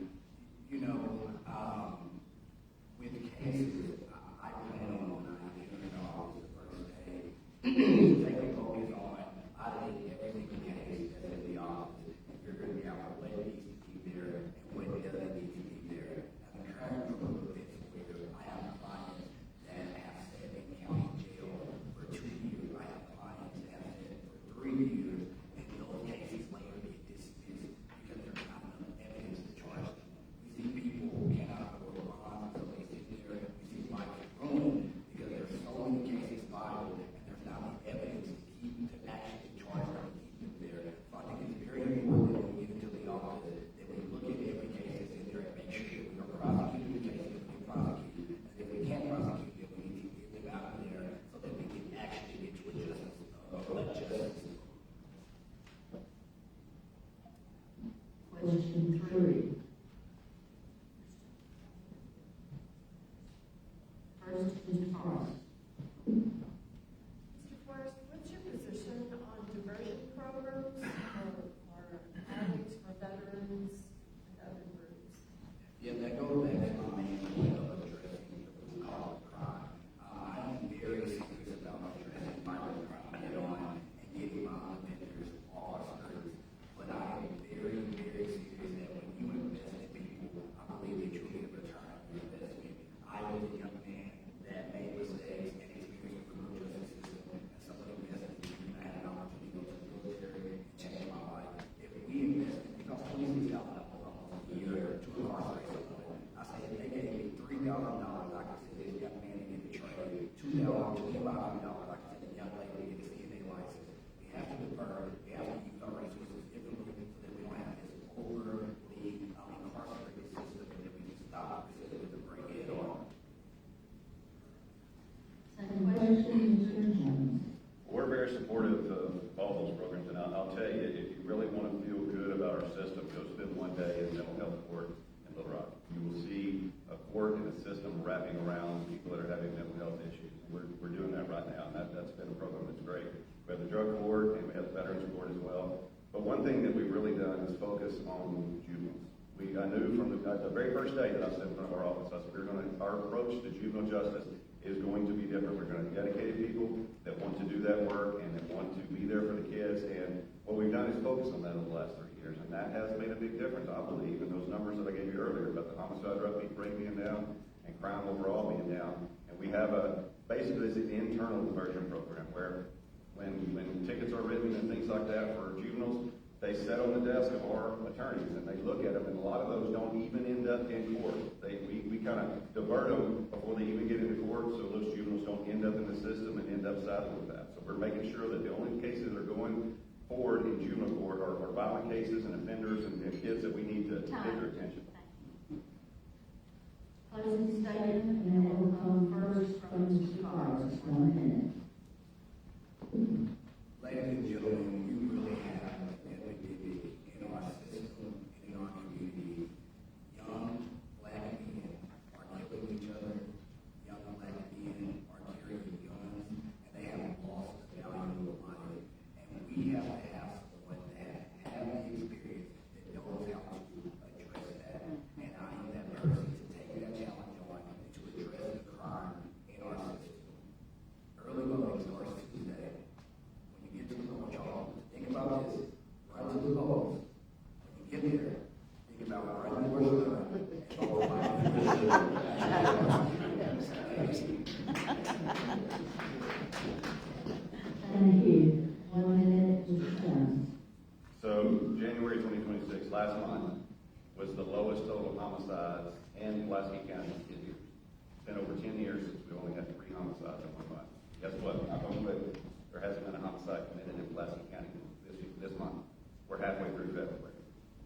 With the cases, I plan on when I get in the office the first day, taking focus on, I think every single case that's in the office, figuring out what needs to be there and what doesn't need to be there. And I'm trying to prove this where I have clients that have sat in county jail for 2 years. I have clients that have sat for 3 years, and those cases later get dismissed because there's not enough evidence to charge them. We see people who cannot afford bonds, so they sit there. We see life ruined because there's so many cases filed, and there's not enough evidence to actually charge them and keep them there. So I think it's very important that when we get into the office that we look at every case that's in there and make sure that we are prosecuting the cases that we can prosecute. And if we can't prosecute them, we need to get them out of there so that we can actually get to a justice. Question 3. First, Mr. Forrest. Mr. Forrest, what's your position on diversion programs for addicts, for veterans, and other groups? Yeah, that goes back to my main point of addressing the root cause of crime. I am very serious about addressing violent crime head on and getting violent offenders off our streets. But I am very, very serious that when you invest in people, I believe that you'll get a return on your investment. I was a young man that made mistakes and experienced the criminal justice system, and somebody invested in me, and I had an opportunity to go to the military and change my life. If we invest in $26,000 a year to incarcerate someone, I say if they gave me $3,000, I could send this young man to get the trade, $2,000, $2,500, I could send a young lady to get a CNA license. We have to defer, we have to use our resources differently so that we don't have this overly incarcerated system, and that we can stop the system and bring it on. Second question, Mr. Jones. We're very supportive of all those programs, and I'll tell you, if you really want to feel good about our system, go spend one day in mental health court in Little Rock. You will see a court and a system wrapping around people that are having mental health issues. We're doing that right now, and that's been a program that's great. We have the drug court, and we have the veterans court as well. But one thing that we've really done is focus on juveniles. I knew from the very first day that I stood in front of our office, I said, our approach to juvenile justice is going to be different. We're going to have dedicated people that want to do that work and that want to be there for the kids. And what we've done is focus on that over the last 3 years. And that has made a big difference, I believe, in those numbers that I gave you earlier about the homicide rate being down and crime overall being down. And we have basically this internal diversion program where when tickets are written and things like that for juveniles, they sit on the desk of our attorneys and they look at them, and a lot of those don't even end up in court. We kind of divert them before they even get into court, so those juveniles don't end up in the system and end up saddled with that. So we're making sure that the only cases that are going forward in juvenile court are violent cases and offenders and kids that we need to get their attention. Closing statement, And that will come first from Mr. Forrest, 1 minute. Ladies and gentlemen, we really have equity in our system, in our community. Young black men are killing each other. Young black men are carrying guns, and they have lost the value of life. And we have to have someone that have the experience that knows how to address that. And I am that person to take that challenge on and to address the crime in our system. Early voting starts Tuesday. When you get to the vote, y'all, think about this. Run to the polls. When you get there, think about running the worship and all my Thank you. 1 minute, Mr. Jones. So January 2026, last month, was the lowest total homicides in Pulaski County in 10 years. It's been over 10 years since we only had 3 homicides in 1 month. Guess what? I don't believe there hasn't been a homicide committed in Pulaski County this month. We're halfway through February.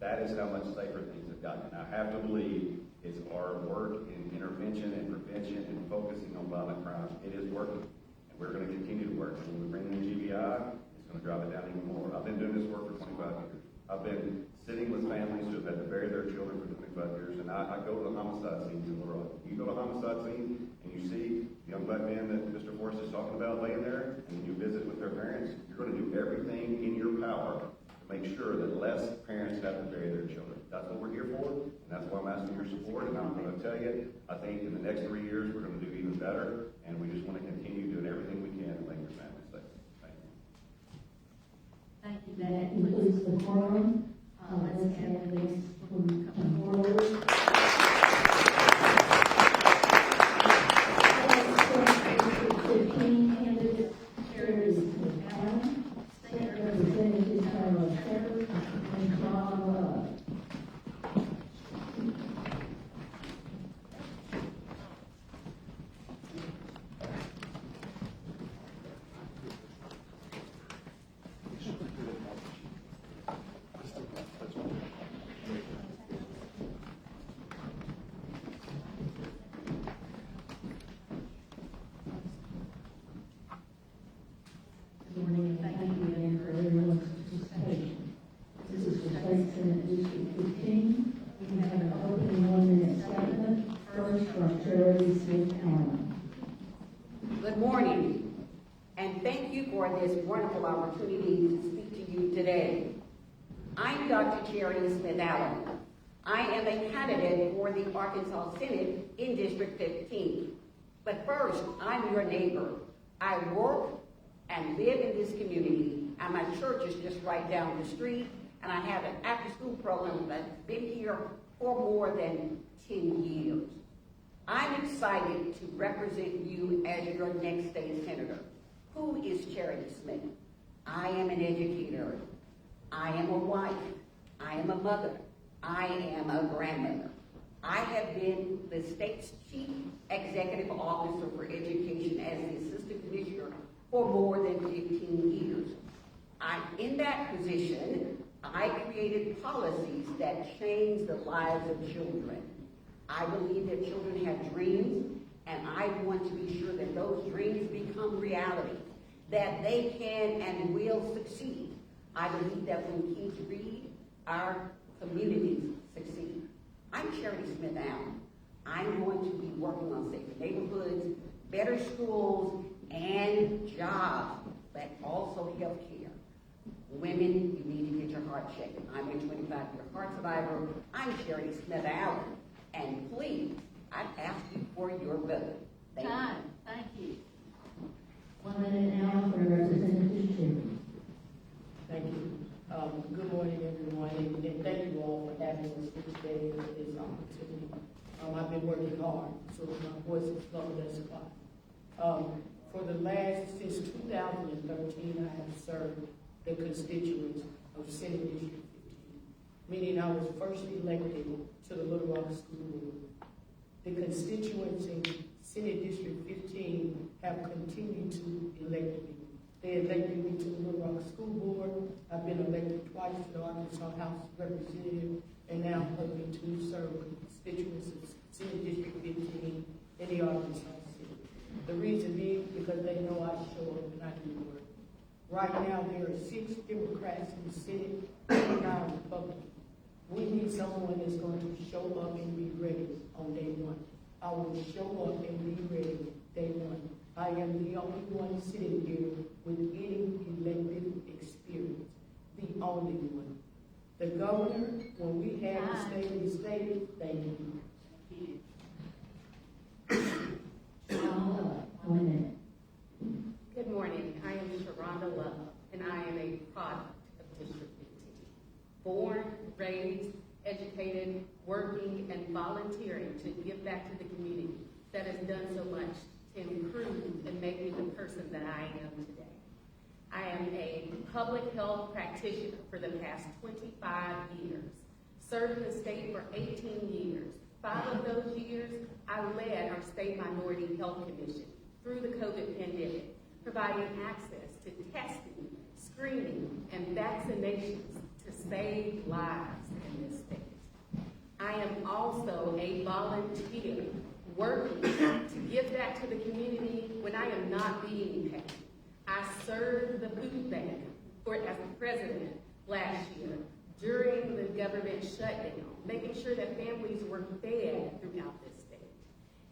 That is how much safer things have gotten. And I have to believe it's our work in intervention and prevention and focusing on violent crime. It is working, and we're going to continue to work. When we bring in GBI, it's going to drive it down even more. I've been doing this work for 25 years. I've been sitting with families who have had to bury their children for 25 years, and I go to the homicide scenes in Little Rock. You go to a homicide scene, and you see the young black men that Mr. Forrest is talking about laying there, and you visit with their parents, you're going to do everything in your power to make sure that less parents have to bury their children. That's what we're here for, and that's why I'm asking your support, and I'm going to tell you, I think in the next 3 years, we're going to do even better, and we just want to continue doing everything we can to make your family safe. Thank you. Thank you. That concludes the forum. Let's have this one come forward. Candidate Sheridan Smith Allen, State Representative Tyler Shepard, and John Love. Good morning, and thank you again for everyone's participation. This is for State Senate District 15. We have an opening 1-minute statement, first from Charity Smith Allen. Good morning, and thank you for this wonderful opportunity to speak to you today. I'm Dr. Charity Smith Allen. I am a candidate for the Arkansas Senate in District 15. But first, I'm your neighbor. I work and live in this community, and my church is just right down the street, and I have an after-school program that's been here for more than 10 years. I'm excited to represent you as your next state senator. Who is Charity Smith? I am an educator. I am a wife. I am a mother. I am a grandmother. I have been the state's chief executive officer for education as the assistant commissioner for more than 15 years. In that position, I created policies that change the lives of children. I believe that children have dreams, and I want to be sure that those dreams become reality, that they can and will succeed. I believe that when kids read, our communities succeed. I'm Charity Smith Allen. I'm going to be working on safer neighborhoods, better schools, and jobs, but also health care. Women, you need to get your heart checked. I'm a 25-year heart survivor. I'm Charity Smith Allen. And please, I ask you for your vote. Thank you. Thank you. 1 minute now for Representative Shepard. Thank you. Good morning, everyone, and thank you all for having us here today and for this opportunity. I've been working hard, so my voice is flowing, that's why. Since 2013, I have served the constituents of Senate District 15, meaning I was first elected to the Little Rock School Board. The constituents in Senate District 15 have continued to elect me. They elected me to the Little Rock School Board. I've been elected twice to the Arkansas House of Representatives, and now I'm hoping to serve constituents of Senate District 15 in the Arkansas City. The reason being because they know I show up and I do work. Right now, there are 6 Democrats in the Senate and 9 Republicans. We need someone that's going to show up and be ready on day one. I will show up and be ready day one. I am the only one sitting here with any elected experience, the only one. The governor, when we had the state of the state, they knew. Good morning. I am Sharonda Love, and I am a product of District 15. Born, raised, educated, working, and volunteering to give back to the community that has done so much to improve and make me the person that I am today. I am a public health practitioner for the past 25 years, served in the state for 18 years. 5 of those years, I led our State Minority Health Commission through the COVID pandemic, providing access to testing, screening, and vaccinations to save lives in this state. I am also a volunteer working to give back to the community when I am not being paid. I served the food bank as the president last year during the government shutdown, making sure that families were fed throughout this state.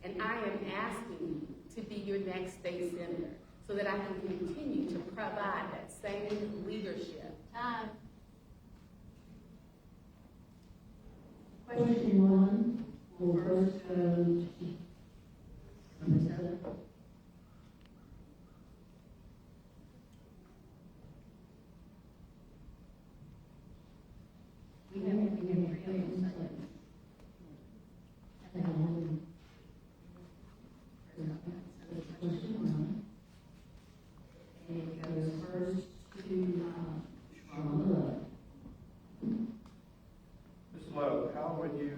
And I am asking you to be your next state senator so that I can continue to provide that same leadership. Time. Question one will first go to Ms. We have three on the slate. Question one. And it goes first to, Shawna. Ms. Lowe, how would you,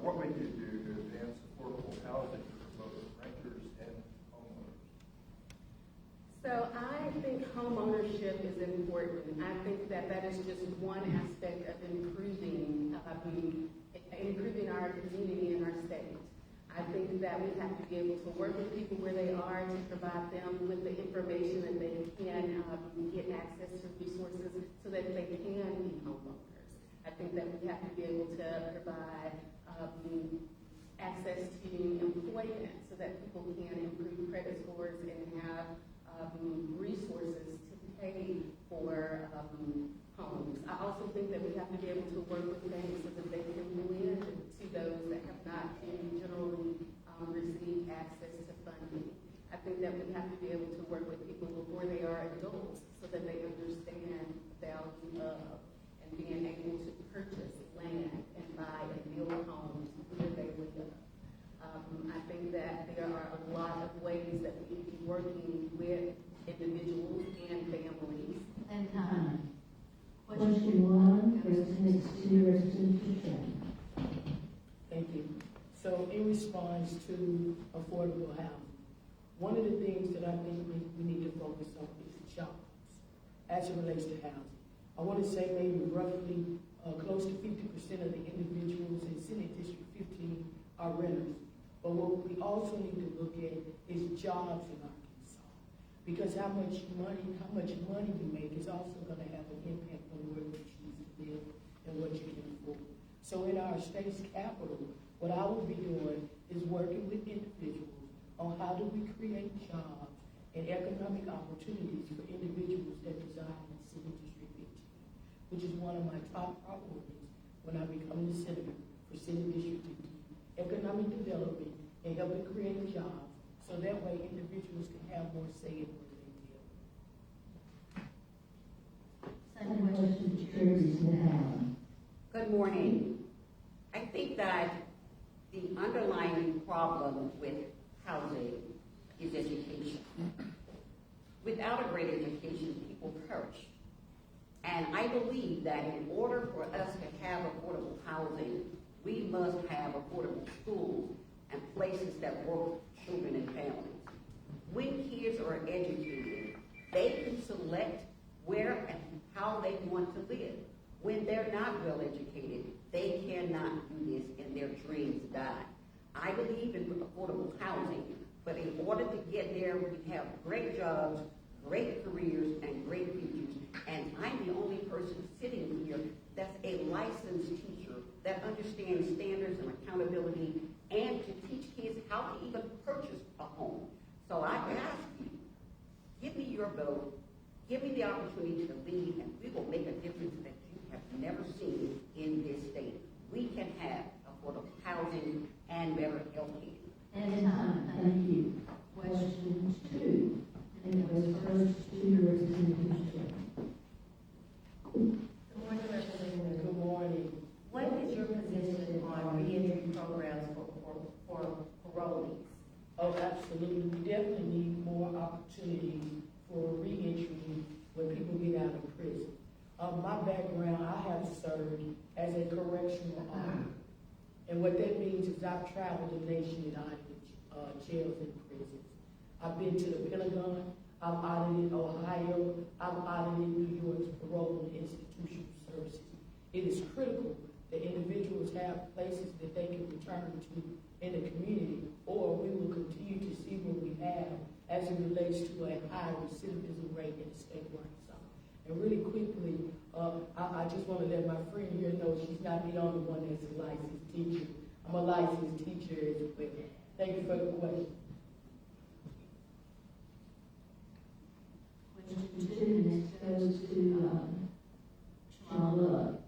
what would you do to advance affordable housing for both renters and homeowners? So I think homeownership is important. I think that that is just one aspect of improving our community and our state. I think that we have to be able to work with people where they are to provide them with the information that they can get access to resources so that they can be homeowners. I think that we have to be able to provide access to employment so that people can improve credit scores and have resources to pay for homes. I also think that we have to be able to work with banks so that they can lend to those that have not generally received access to funding. I think that we have to be able to work with people before they are adults so that they understand the value of and being able to purchase land and buy and build homes where they live. I think that there are a lot of ways that we can be working with individuals and families. And time. Question one goes next to Representative Tran. Thank you. So in response to affordable housing, one of the things that I think we need to focus on is jobs as it relates to housing. I want to say maybe roughly close to 50% of the individuals in Senate District 15 are renters. But what we also need to look at is jobs in Arkansas. Because how much money you make is also going to have an impact on where you choose to live and what you can afford. So in our state's capital, what I will be doing is working with individuals on how do we create jobs and economic opportunities for individuals that reside in Senate District 15, which is one of my top priorities when I become the senator for Senate District 15. Economic development and helping create jobs so that way individuals can have more say in where they live. Second question to Chair Smith Allen. Good morning. I think that the underlying problem with housing is education. Without a great education, people perish. And I believe that in order for us to have affordable housing, we must have affordable schools and places that work with children and families. When kids are educated, they can select where and how they want to live. When they're not well educated, they cannot do this and their dreams die. I believe in affordable housing, but in order to get there, we have great jobs, great careers, and great futures. And I'm the only person sitting here that's a licensed teacher that understands standards and accountability and to teach kids how to even purchase a home. So I ask you, give me your vote, give me the opportunity to lead, and we will make a difference that you have never seen in this state. We can have affordable housing and better health care. And time. Thank you. Question two. And it goes first to Representative Tran. Good morning, Representative. Good morning. What is your position on reentry programs for parolees? Oh, absolutely. We definitely need more opportunities for re-entry when people get out of prison. My background, I have served as a correctional officer. And what that means is I've traveled the nation and audited jails and prisons. I've been to the Pentagon, I've audited Ohio, I've audited New York's parole and institutional services. services. It is critical that individuals have places that they can return to in the community, or we will continue to see what we have as it relates to a high recidivism rate in the state of Arkansas. And really quickly, I just want to let my friend here know she's not the only one that's a licensed teacher. I'm a licensed teacher as well. Thank you for the question. Question 2 next goes to Sean Love.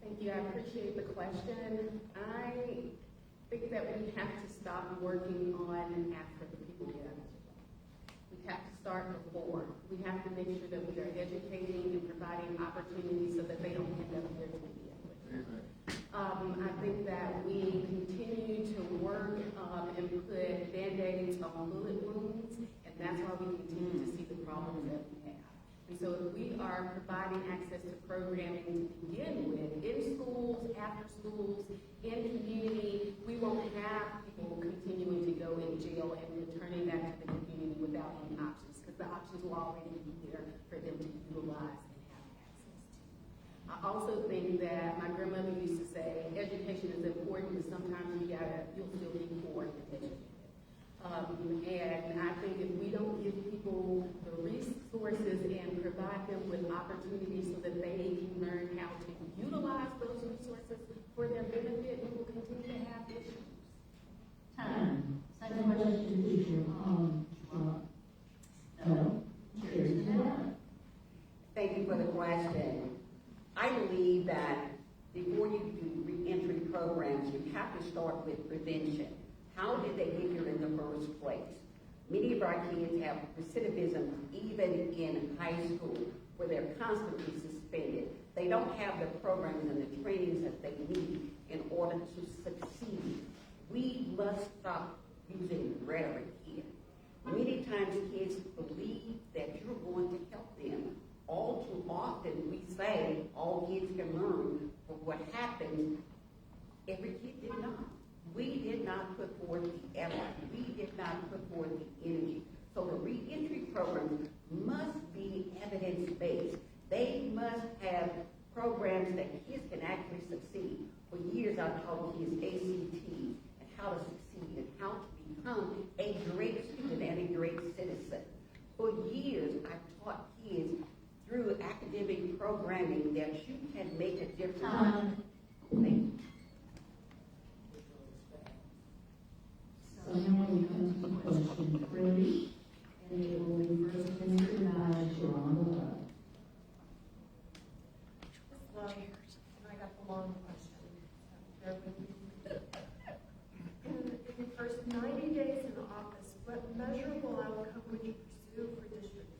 Thank you. I appreciate the question. I think that we have to stop working on after the people get out of jail. We have to start before. We have to make sure that we are educating and providing opportunities so that they don't end up here to begin with. I think that we continue to work and put Band-Aids on bullet wounds, and that's why we continue to see the problems that we have. And so if we are providing access to programming to begin with, in schools, after schools, in community, we won't have people continuing to go in jail and returning back to the community without any options, because the options will already be there for them to utilize and have access to. I also think that my grandmother used to say, education is important, but sometimes you'll still be poor and educated. And I think if we don't give people the resources and provide them with opportunities so that they can learn how to utilize those resources for their benefit, we will continue to have issues. Time. Second question to you. No. Thank you for the question. I believe that before you do reentry programs, you have to start with prevention. How did they get here in the first place? Many of our kids have recidivism even in high school, where they're constantly suspended. They don't have the programs and the trainings that they need in order to succeed. We must stop using rhetoric here. Many times kids believe that you're going to help them. All too often we say all kids can learn, but what happens, every kid did not. We did not put forth the effort. We did not put forth the energy. So the reentry programs must be evidence-based. They must have programs that kids can actually succeed. For years I've taught kids ACT and how to succeed and how to become a great student and a great citizen. For years I've taught kids through academic programming that you can make a difference. Thank you. So now we come to question 3, and it will be first answered by Sharonda Love. I got the long question. Bear with me. In the first 90 days in office, what measurable outcome would you pursue for District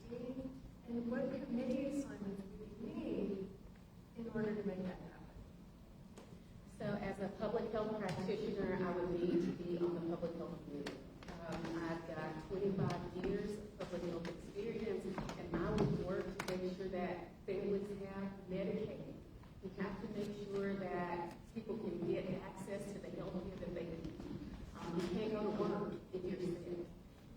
15? And what committee assignments would you need in order to make that happen? So as a public health practitioner, I would need to be on the public health committee. I've got 25 years of public health experience, and I would work to make sure that families have Medicaid. We have to make sure that people can get access to the health care that they need. You can't go to work if you're sick.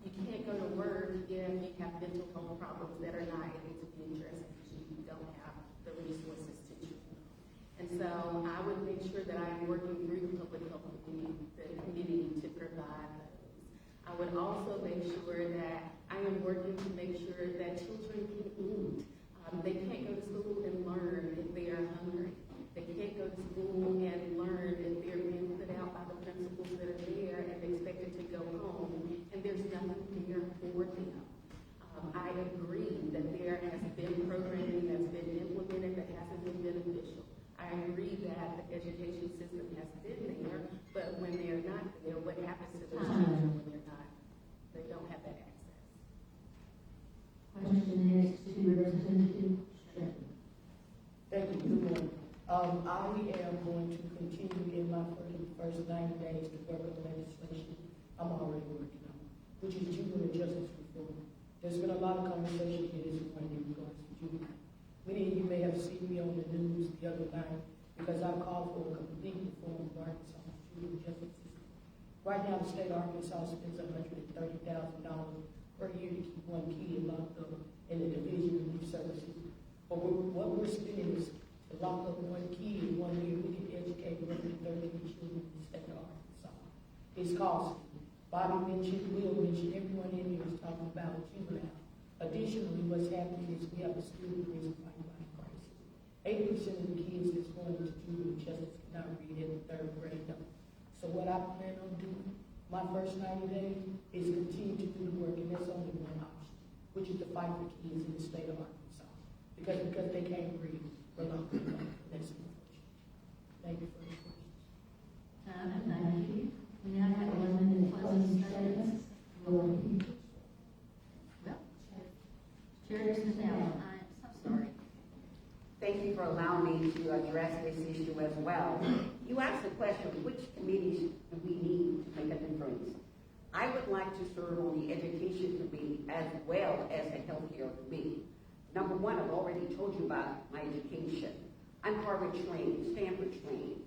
You can't go to work if you have mental health problems that are not able to be addressed because you don't have the resources to treat them. And so I would make sure that I am working through the public health community to provide those. I would also make sure that I am working to make sure that children can eat. They can't go to school and learn if they are hungry. They can't go to school and learn if they're being put out by the principals that are there and expected to go home, and there's nothing there for them. I agree that there has been programming that's been implemented that hasn't been beneficial. I agree that the education system has been there, but when they're not there, what happens to those children when they're not? They don't have that access. Question next to Representative Stratton. Thank you. Good morning. I am going to continue in my first 90 days to work on legislation I'm already working on, which is juvenile justice reform. There's been a lot of conversation here this morning in regards to juvenile. Many of you may have seen me on the news the other night because I called for a complete reform of Arkansas juvenile justice system. Right now, the state of Arkansas spends $130,000 per year to keep one kid locked up in the Division of Youth Services for But what we're spending is to lock up one kid 1 year, we can educate roughly 13 children in the state of Arkansas. It's costly. Bobby mentioned, Will mentioned, everyone in here is talking about juvenile. Additionally, what's happening is we have a student prison pipeline crisis. 80% of the kids that's going to juvenile justice cannot read in the 3rd grade level. So what I plan on doing, my first 90 days, is continue to do the work, and that's only one option, which is to fight for kids in the state of Arkansas. Because they can't read for long. That's unfortunate. Thank you for the question. Thank you. We now have 1 minute closing statements. Well, Chair Smith Allen. I'm so sorry. Thank you for allowing me to address this issue as well. You asked the question, which committees do we need to make a difference? I would like to serve on the Education Committee as well as the Healthcare Committee. Number one, I've already told you about my education. I'm Harvard trained, Stanford trained.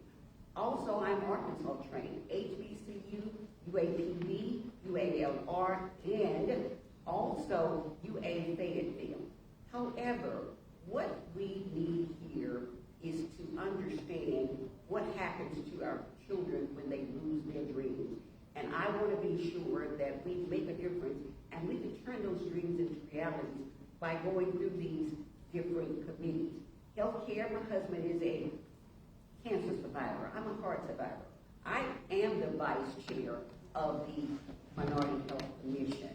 Also, I'm Arkansas trained, HBCU, UAPB, UALR, and also UA Fayetteville. However, what we need here is to understand what happens to our children when they lose their dreams. And I want to be sure that we make a difference and we can turn those dreams into realities by going through these different committees. Healthcare, my husband is a cancer survivor. I'm a heart survivor. I am the vice chair of the Minority Health Commission.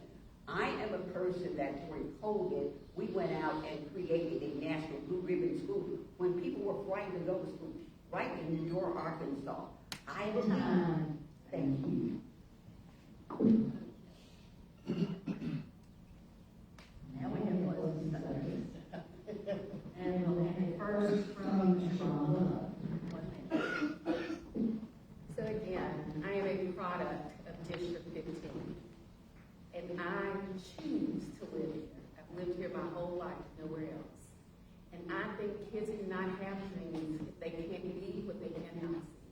I am a person that during COVID, we went out and created a national blue ribbon school when people were frightened to go to school, right in New York, Arkansas. I believe. Thank you. Now we have closing statements. And we'll have first from Shauna. So again, I am a product of District 15, and I choose to live here. I've lived here my whole life, nowhere else. And I think kids cannot have dreams if they can't be what they cannot see.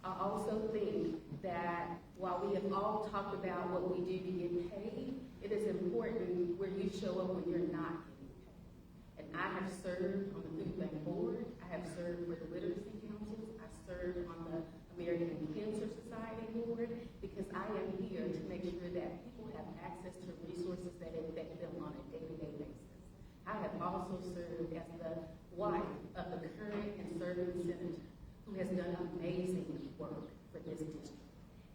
I also think that while we have all talked about what we do to get paid, it is important where you show up when you're not getting paid. And I have served on the Food Bank Board. I have served for the Literacy Councils. I served on the American Cancer Society Board because I am here to make sure that people have access to resources that affect them on a day-to-day basis. I have also served as the wife of the current and serving senator who has done amazing work for this district.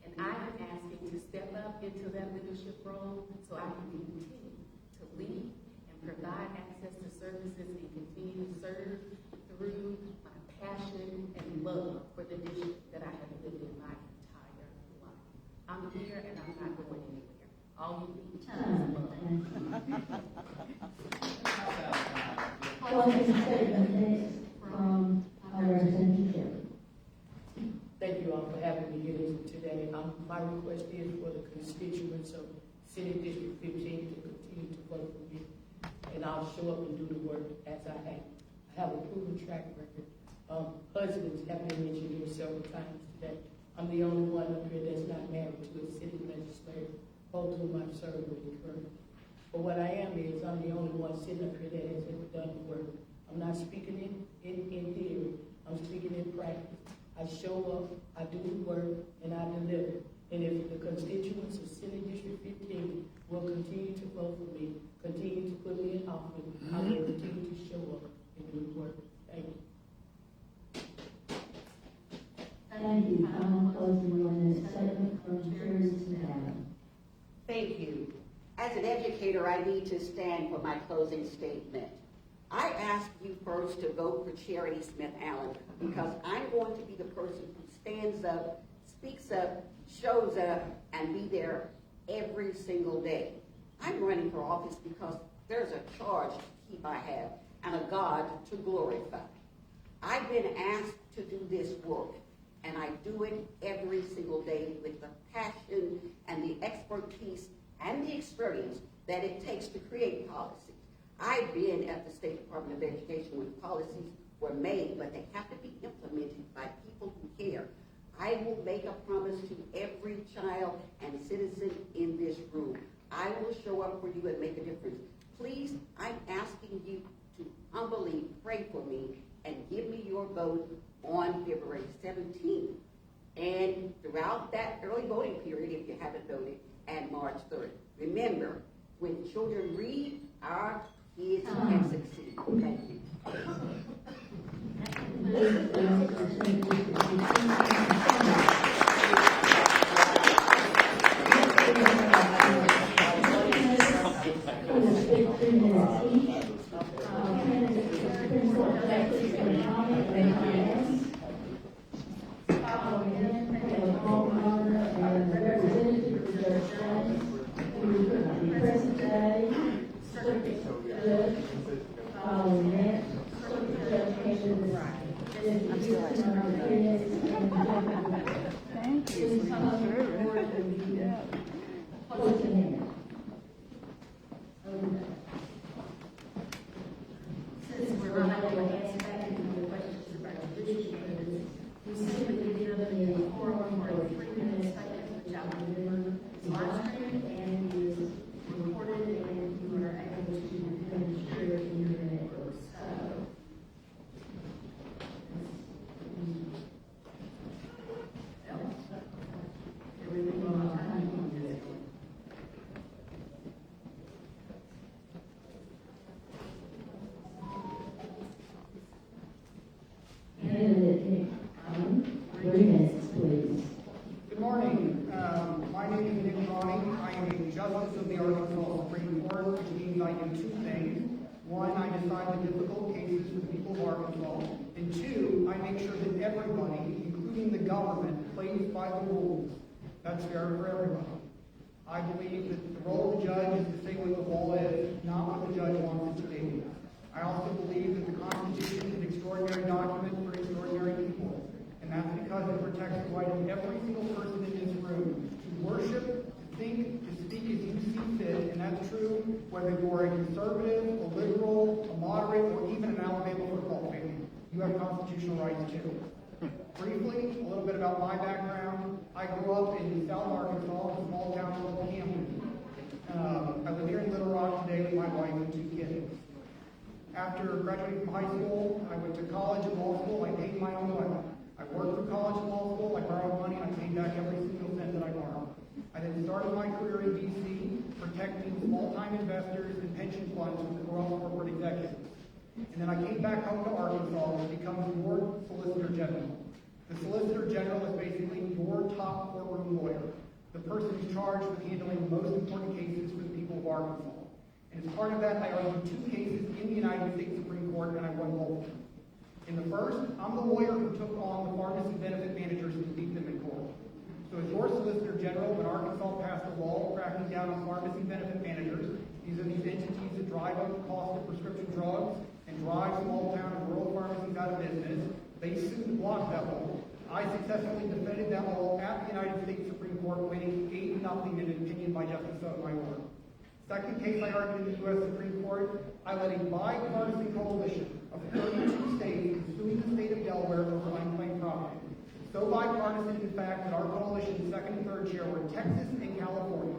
And I am asking to step up into that leadership role so I can continue to lead and provide access to services and continue to serve through my passion and love for the district that I have lived in my entire life. I'm here and I'm not going anywhere. All you need is love. Closing statement next from our representative. Thank you all for having me here today. My request is for the constituents of Senate District 15 to continue to vote for me, and I'll show up and do the work as I have. I have a proven track record. Husbands have been mentioned here several times today. I'm the only one up here that's not married to a city legislator, both of whom I've served with currently. But what I am is I'm the only one sitting up here that has ever done the work. I'm not speaking in theory. I'm speaking in practice. I show up, I do the work, and I deliver. And if the constituents of Senate District 15 will continue to vote for me, continue to put me in office, I will continue to show up and do the work. Thank you. Thank you. Final closing ordinance statement from Chair Smith Allen. Thank you. As an educator, I need to stand for my closing statement. I ask you first to vote for Charity Smith Allen because I'm going to be the person who stands up, speaks up, shows up, and be there every single day. I'm running for office because there's a charge to keep I have and a God to glorify. I've been asked to do this work, and I do it every single day with the passion and the expertise and the experience that it takes to create policy. I've been at the State Department of Education when policies were made, but they have to be implemented by people who care. I will make a promise to every child and citizen in this room. I will show up for you and make a difference. Please, I'm asking you to humbly pray for me and give me your vote on February 17th. And throughout that early voting period, if you haven't voted, and March 3rd. Remember, when children read, our kids can succeed. Thank you. Since we're not able to answer back any of the questions about the district candidates, we simply give them a forum for a 3-minute statement, which I will deliver is live streamed and is recorded, and you are able to share it in your network. So, everything on time on this one. Candidate, 3 minutes, please. Good morning. My name is Nick Ronnie. I am a justice of the Arkansas Supreme Court, which means I do 2 things. 1, I decide the difficult cases for the people of Arkansas. And 2, I make sure that everybody, including the government, plays by the rules. That's fair for everybody. I believe that the role of the judge is to say what the law is, not what the judge wants it to be. I also believe that the Constitution is an extraordinary document for extraordinary people. And that's because it protects the right of every single person in this room to worship, to think, to speak as you see fit. And that's true whether you're a conservative, a liberal, a moderate, or even an Alabama football fan. You have constitutional rights too. Briefly, a little bit about my background. I grew up in South Arkansas, a small town called Camden. I live here in Little Rock today with my wife and 2 kids. After graduating from high school, I went to college and law school. I paid my own way. I worked through college and law school. I borrowed money, and I paid back every single cent that I borrowed. I then started my career in D.C., protecting small-time investors and pension funds from the corrupt corporate executives. And then I came back home to Arkansas to become your Solicitor General. The Solicitor General is basically your top courtroom lawyer, the person who's charged with handling the most important cases for the people of Arkansas. And as part of that, I argued 2 cases in the United States Supreme Court, and I won both of them. In the first, I'm the lawyer who took on the pharmacy benefit managers and beat them in court. So as your Solicitor General, when Arkansas passed a law cracking down on pharmacy benefit managers, these are these entities that drive up the cost of prescription drugs and drive small town and rural pharmacies out of business. They sued to block that law. I successfully defended that law at the United States Supreme Court, winning 8-0 in an opinion by Justice Sotomayor. Second case I argued in the U.S. Supreme Court, I led a bipartisan coalition of 32 states suing the state of Delaware over unclaimed property. So bipartisan, in fact, that our coalition's second and third chair were Texas and California,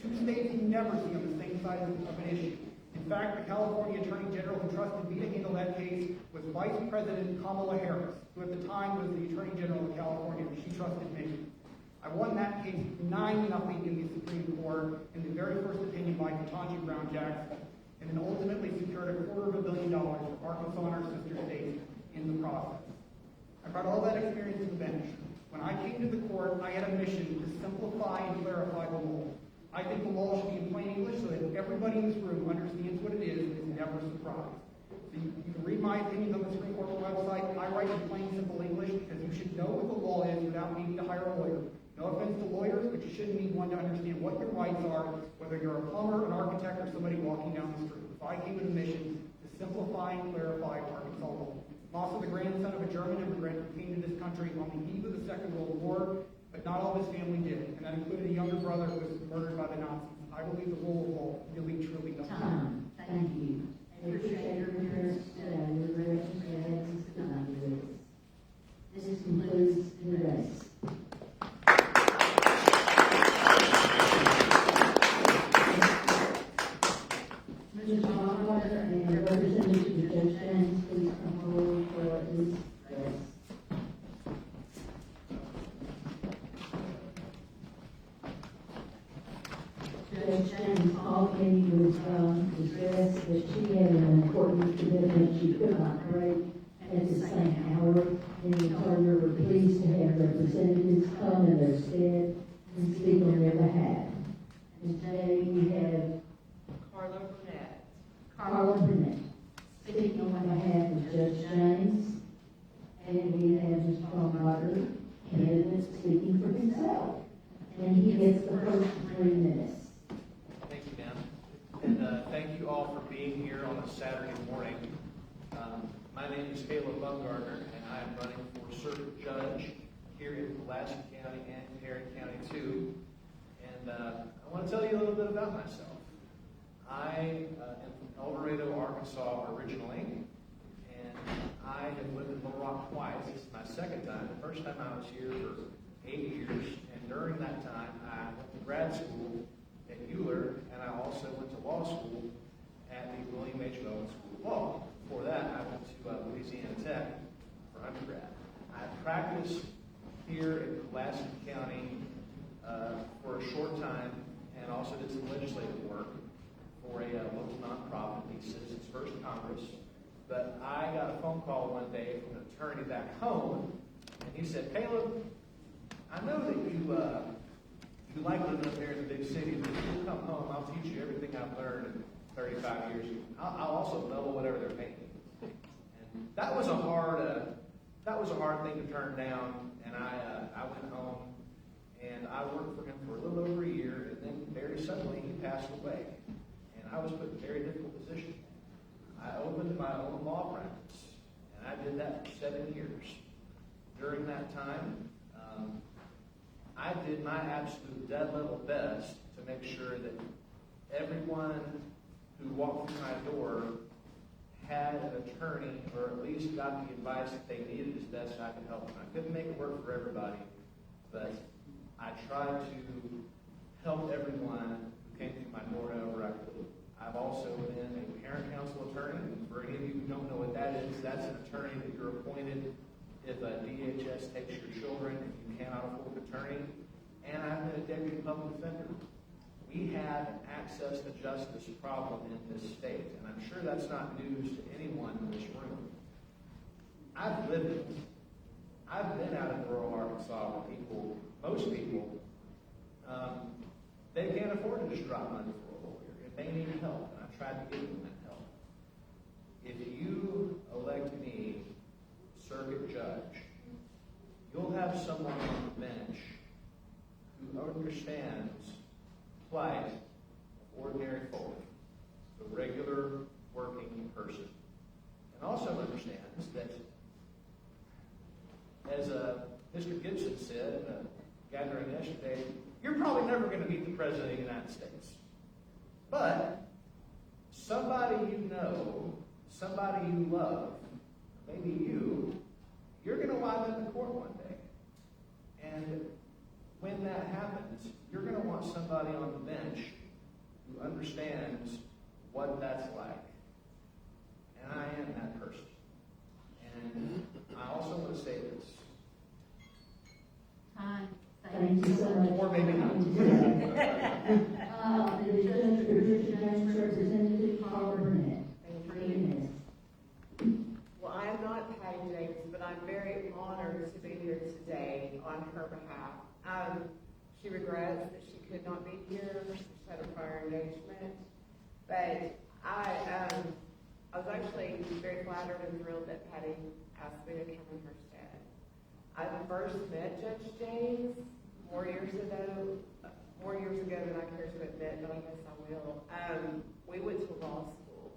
2 states you never see on the same side of an issue. In fact, the California Attorney General who trusted me to handle that case was Vice President Kamala Harris, who at the time was the Attorney General of California, and she trusted me. I won that case 9-0 in the Supreme Court in the very first opinion by Ketanji Brown Jackson, and then ultimately secured $250 million for Arkansas and our sister states in the process. I brought all that experience to the bench. When I came to the court, I had a mission to simplify and clarify the law. I think the law should be in plain English so that everybody in this room understands what it is and is never surprised. So you can read my opinions on the Supreme Court website. I write in plain, simple English because you should know what the law is without needing to hire a lawyer. No offense to lawyers, but you shouldn't need one to understand what your rights are, whether you're a plumber, an architect, or somebody walking down the street. So I came with a mission to simplify and clarify Arkansas law. I'm also the grandson of a German immigrant who came to this country on the eve of the Second World War, but not all of his family did, and that included a younger brother who was murdered by the Nazis. I believe the rule of law really, truly does. Time. Thank you. I appreciate your interest, your directions, and this concludes the race. Mr. John Carter and Representative Judge Judge James called me with, distress that she had an important commitment she could not break at the same hour. And he told her we're pleased to have representatives come in their stead and speak on their behalf. And today we have Carla Burnett speaking on behalf of Judge James. And we have Mr. Tom Rodder, candidate, speaking for himself. And he gets the first 3 minutes. Thank you, ma'am. And thank you all for being here on a Saturday morning. My name is Caleb Bumgardner, and I am running for circuit judge here in Pulaski County and Perry County too. And I want to tell you a little bit about myself. I am from El Dorado, Arkansas originally, and I have lived in Little Rock twice. This is my second time. The first time I was here for 8 years, and during that time I went to grad school at Euler, and I also went to law school at the William H. Bowen School of Law. Before that, I went to Louisiana Tech for undergrad. I practiced here in Pulaski County for a short time, and also did some legislative work for a local nonprofit, the Citizens First Congress. But I got a phone call one day from an attorney back home, and he said, "Caleb, I know that you like living up there in the big city, but if you come home, I'll teach you everything I've learned in 35 years. I'll also double whatever they're paying me." And that was a hard thing to turn down. And I went home and I worked for him for a little over a year, and then very suddenly he passed away, and I was put in a very difficult position. I opened my own law practice, and I did that for 7 years. During that time, I did my absolute dead level best to make sure that everyone who walked through my door had an attorney, or at least got the advice that they needed as best I could help them. I couldn't make it work for everybody, but I tried to help everyone who came through my door however I could. I've also been a parent counsel attorney, and for any of you who don't know what that is, that's an attorney that you're appointed if a DHS takes your children and you cannot afford an attorney. And I've been a deputy public defender. We have an access to justice problem in this state, and I'm sure that's not news to anyone in this room. I've lived it. I've been out in rural Arkansas where most people, they can't afford to just drop money for a lawyer. If they need help, and I've tried to give them that help. If you elect me circuit judge, you'll have someone on the bench who understands the plight of ordinary folk, the regular working person, and also understands that, as Mr. Gibson said in a gathering yesterday, you're probably never going to meet the President of the United States. But somebody you know, somebody you love, maybe you're going to wind up in court one day. And when that happens, you're going to want somebody on the bench who understands what that's like. And I am that person. And I also want to say this. Hi. Thank you so much. Or maybe not. The judge, Richard James, Representative Carla Burnett. 3 minutes. Well, I am not Patty James, but I'm very honored to be here today on her behalf. She regrets that she could not be here. She had a prior engagement. But I was actually very flattered and thrilled that Patty asked me to come in her stead. I first met Judge James more years ago than I care to admit, but I guess I will. We went to law school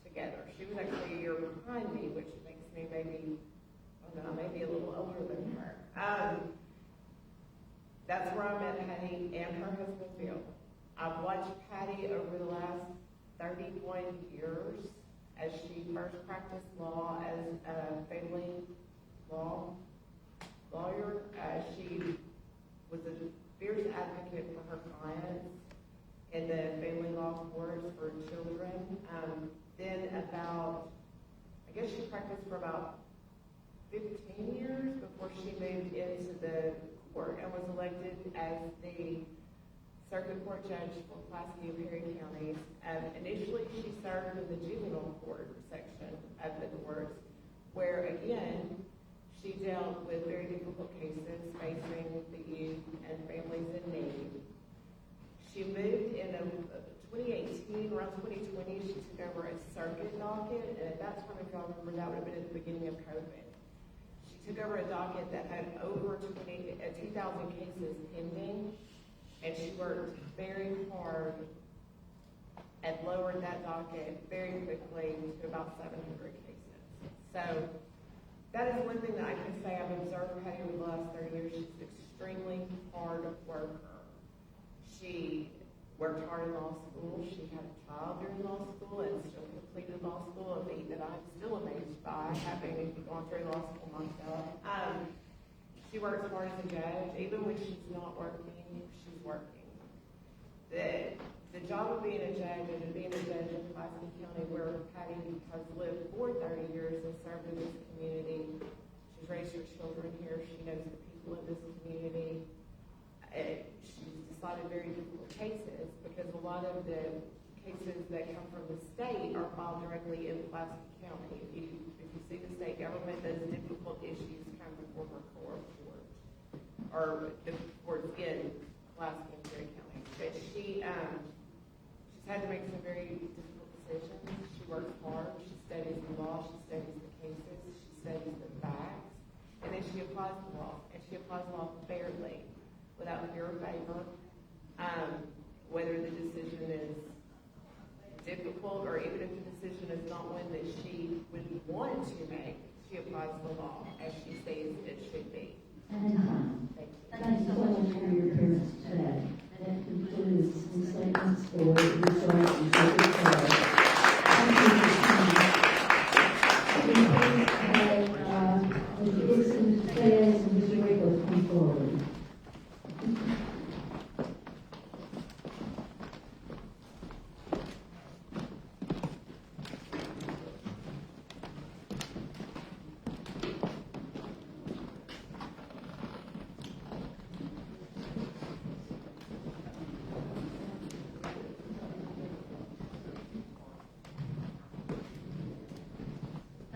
together. She was actually a year behind me, which makes me maybe a little older than her. That's where I met Patty and her husband Bill. I've watched Patty over the last 31 years as she first practiced law as a family law lawyer. She was a fierce advocate for her clients in the family law courts for children. Then she practiced for about 15 years before she moved into the court and was elected as the circuit court judge for Pulaski and Perry counties. Initially, she served in the juvenile court section of the courts, where again, she dealt with very difficult cases facing the youth and families in need. She moved in 2018, around 2020, she took over a circuit docket, and at that time, if y'all remember, that would have been at the beginning of COVID. She took over a docket that had over 2,000 cases pending, and she worked very hard and lowered that docket very quickly to about 700 cases. So that is one thing that I can say I've observed Patty over the last 30 years. She's an extremely hard worker. She worked hard in law school. She had a child during law school and still completed law school, a feat that I'm still amazed by, having gone through law school myself. She works hard as a judge. Even when she's not working, she's working. The job of being a judge and being a judge in Pulaski County, where Patty has lived for 30 years and served in this community. She's raised her children here. She knows the people in this community. She's decided very difficult cases because a lot of the cases that come from the state are filed directly in Pulaski County. If you see the state government, those difficult issues come before her court or the courts in Pulaski and Perry County. But she's had to make some very difficult decisions. She works hard. She studies the law. She studies the cases. She studies the facts. And then she applies the law. And she applies the law fairly, without fear or favor. Whether the decision is difficult or even if the decision is not one that she would want to make, she applies the law as she says it should be. Thank you so much for your appearance today. That concludes the statements for resource and circuit court. Thank you for coming. Mr. Dixon, Mr. Fayez, and Mr. Rickles come forward.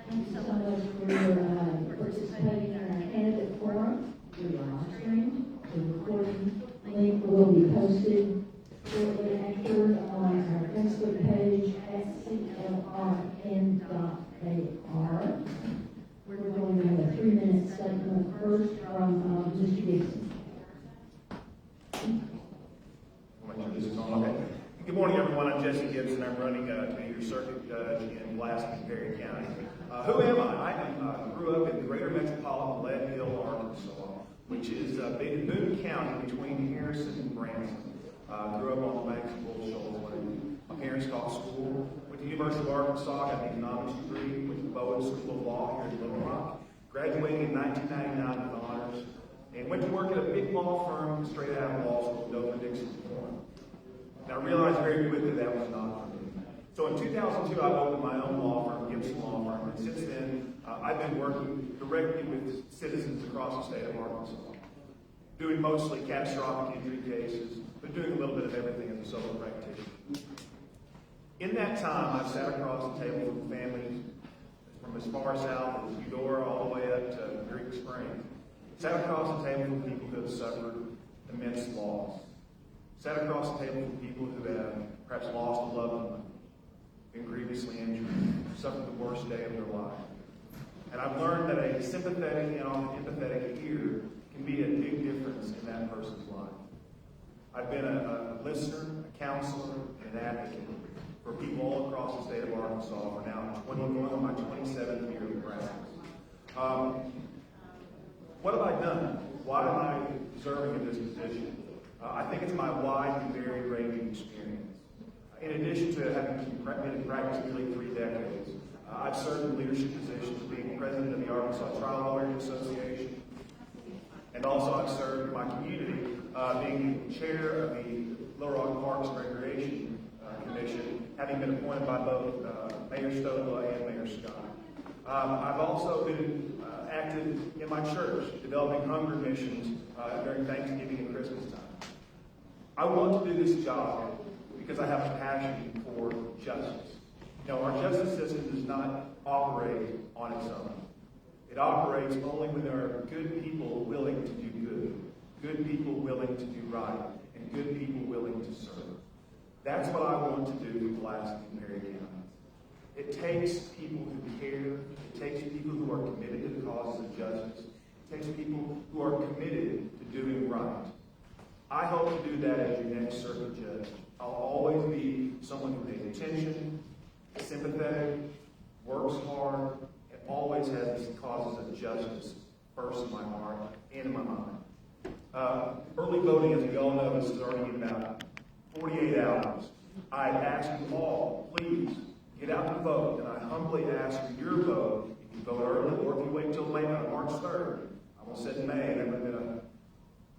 Thank you so much for participating in our candidate forum. We live stream. The recording link will be posted shortly after on our Facebook page at clrn.ar. We're going to have a 3-minute statement first from Mr. Dixon. Good morning, everyone. I'm Jesse Gibson. I'm running to be your circuit judge in Pulaski and Perry County. Who am I? I grew up in the greater metropolitan Lead Hill, Arkansas, which is in Boone County between Harrison and Branson. Grew up on the banks of Bull Shoals. My parents taught school. Went to the University of Arkansas, got an economics degree. Went to the Bowen School of Law here in Little Rock. Graduated in 1999 with honors. And went to work at a big law firm straight out of law school, Dover Dixon Forum. And I realized very quickly that was not for me. So in 2002, I opened my own law firm, Gibson Law Firm, and since then, I've been working directly with citizens across the state of Arkansas, doing mostly catastrophic injury cases, but doing a little bit of everything as a solo practitioner. In that time, I've sat across the table with families from as far south as Eudora all the way up to Greek Spring. Sat across the table with people who have suffered immense loss. Sat across the table with people who have perhaps lost a loved one, been grievously injured, suffered the worst day of their life. And I've learned that a sympathetic and often empathetic ear can be a big difference in that person's life. I've been a listener, a counselor, and an advocate for people all across the state of Arkansas for now going on my 27th year of practice. What have I done? Why am I serving in this position? I think it's my wide and very ranging experience. In addition to having been in practice nearly 3 decades, I've served in leadership positions, being president of the Arkansas Trial Lawyers Association, and also I've served in my community, being chair of the Little Rock Parks and Recreation Commission, having been appointed by both Mayor Stodola and Mayor Scott. I've also been active in my church, developing hunger missions during Thanksgiving and Christmas time. I want to do this job because I have a passion for justice. You know, our justice system does not operate on its own. It operates only when there are good people willing to do good people willing to do right, and good people willing to serve. That's what I want to do for Pulaski and Perry counties. It takes people who care. It takes people who are committed to the causes of justice. It takes people who are committed to doing right. I hope to do that as your next circuit judge. I'll always be someone who pays attention, sympathetic, works hard, and always has these causes of justice first in my heart and in my mind. Early voting, as we all know, is starting in about 48 hours. I ask you all, please, get out and vote, and I humbly ask for your vote. If you vote early or if you wait till late on March 3rd. I almost said May, that would have been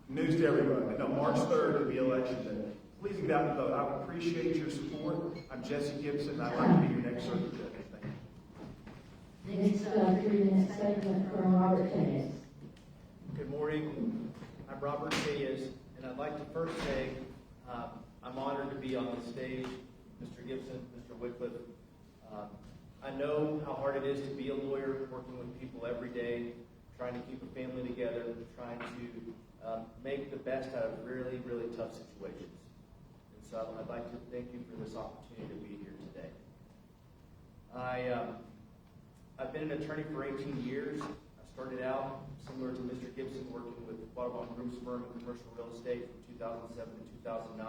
news to everyone. No, March 3rd would be election day. Please get out and vote. I would appreciate your support. I'm Jesse Gibson, and I'd like to be your next circuit judge. Thank you. Next, 3-minute statement from Robert Tennis. Good morning. I'm Robert Diaz, and I'd like to first say I'm honored to be on the stage. Mr. Gibson, Mr. Wycliffe, I know how hard it is to be a lawyer, working with people every day, trying to keep a family together, trying to make the best out of really, really tough situations. And so I'd like to thank you for this opportunity to be here today. I've been an attorney for 18 years. I started out, similar to Mr. Gibson, working with Waterbound Groom's firm in commercial real estate from 2007 to 2009.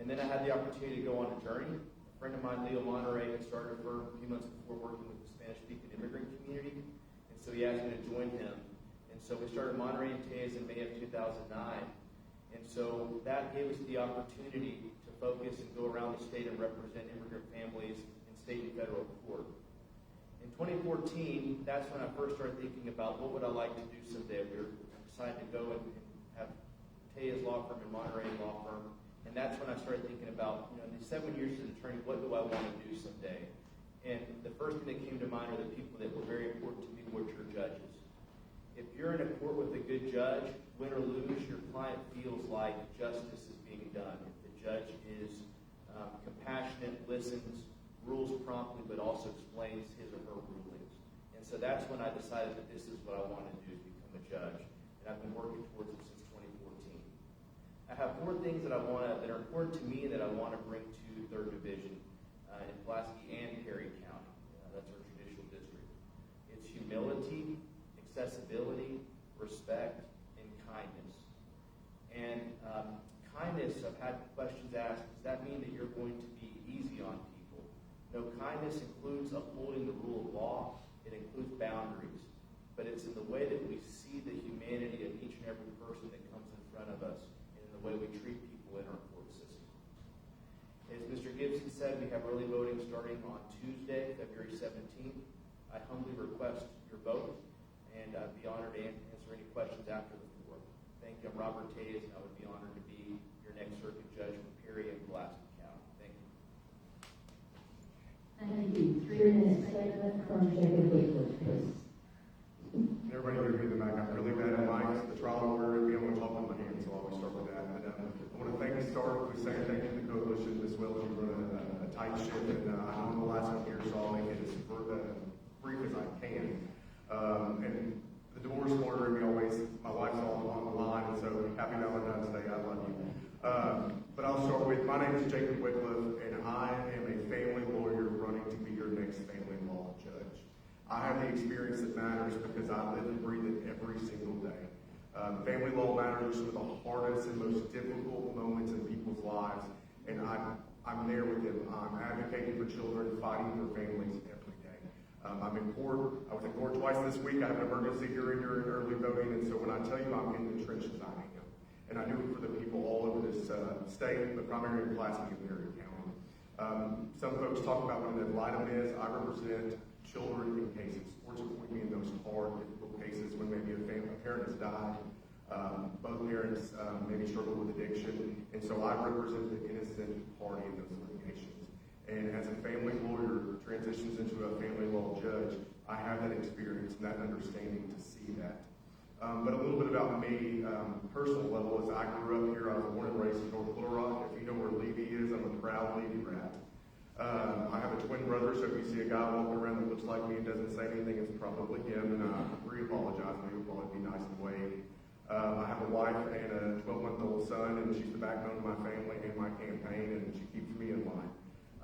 And then I had the opportunity to go on a journey. A friend of mine, Leo Monterey, had started a firm a few months before working with the Spanish-speaking immigrant community. And so he asked me to join him. And so we started Monterey and Tejas in May of 2009. And so that gave us the opportunity to focus and go around the state and represent immigrant families in state and federal court. In 2014, that's when I first started thinking about what would I like to do someday. We decided to go and have Tejas law firm and Monterey law firm. And that's when I started thinking about, in these 7 years as an attorney, what do I want to do someday? And the first thing that came to mind are the people that were very important to me, which are judges. If you're in a court with a good judge, win or lose, your client feels like justice is being done. If the judge is compassionate, listens, rules promptly, but also explains his or her rulings. And so that's when I decided that this is what I want to do, is become a judge. And I've been working towards it since 2014. I have 4 things that that are important to me that I want to bring to 3rd Division in Pulaski and Perry County. That's our judicial district. It's humility, accessibility, respect, and kindness. And kindness, I've had questions asked, does that mean that you're going to be easy on people? No, kindness includes upholding the rule of law. It includes boundaries. But it's in the way that we see the humanity of each and every person that comes in front of us, and in the way we treat people in our court system. As Mr. Gibson said, we have early voting starting on Tuesday, February 17th. I humbly request your vote, and I'd be honored to answer any questions after the floor. Thank you. I'm Robert Tejas, and I would be honored to be your next circuit judge from Perry and Pulaski County. Thank you. Thank you. 3-minute statement from Jacob Wycliffe, please. Everybody hear me in the back. I'm really bad at mics. The trial lawyer, we only talk with my hands, so I'll always start with that. And, I want to thank you, start with saying thank you to the coalition as well as you run a tight ship. And I'm the last one here, so I'll make it as brief as I can. And the divorce lawyer, my wife's all on the line, and so happy Valentine's Day. I love you. But I'll start with, my name is Jacob Wycliffe, and I am a family lawyer running to be your next family law judge. I have the experience that matters because I live and breathe it every single day. Family law matters are some of the hardest and most difficult moments in people's lives, and I'm there with them. I'm advocating for children, fighting for families every day. I'm in court. I was in court twice this week. I have an emergency hearing during early voting, and so when I tell you I'm in the trenches, I am. And I do it for the people all over this state, but primarily in Pulaski and Perry County. Some folks talk about what an item is. I represent children in cases. Courts appoint me in those hard, difficult cases when maybe a parent has died. Both parents maybe struggle with addiction. And so I represent the innocent party in those litigations. And as a family lawyer transitions into a family law judge, I have that experience and that understanding to see that. But a little bit about me. personal level is I grew up here. I was born and raised in North Little Rock. If you know where Levy is, I'm a proud Levy rat. I have a twin brother, so if you see a guy walking around that looks like me and doesn't say anything, it's probably him, and I re-apologize. Maybe it'll probably be nice and wave. I have a wife and a 12-month-old son, and she's the backbone of my family and my campaign, and she keeps me in line.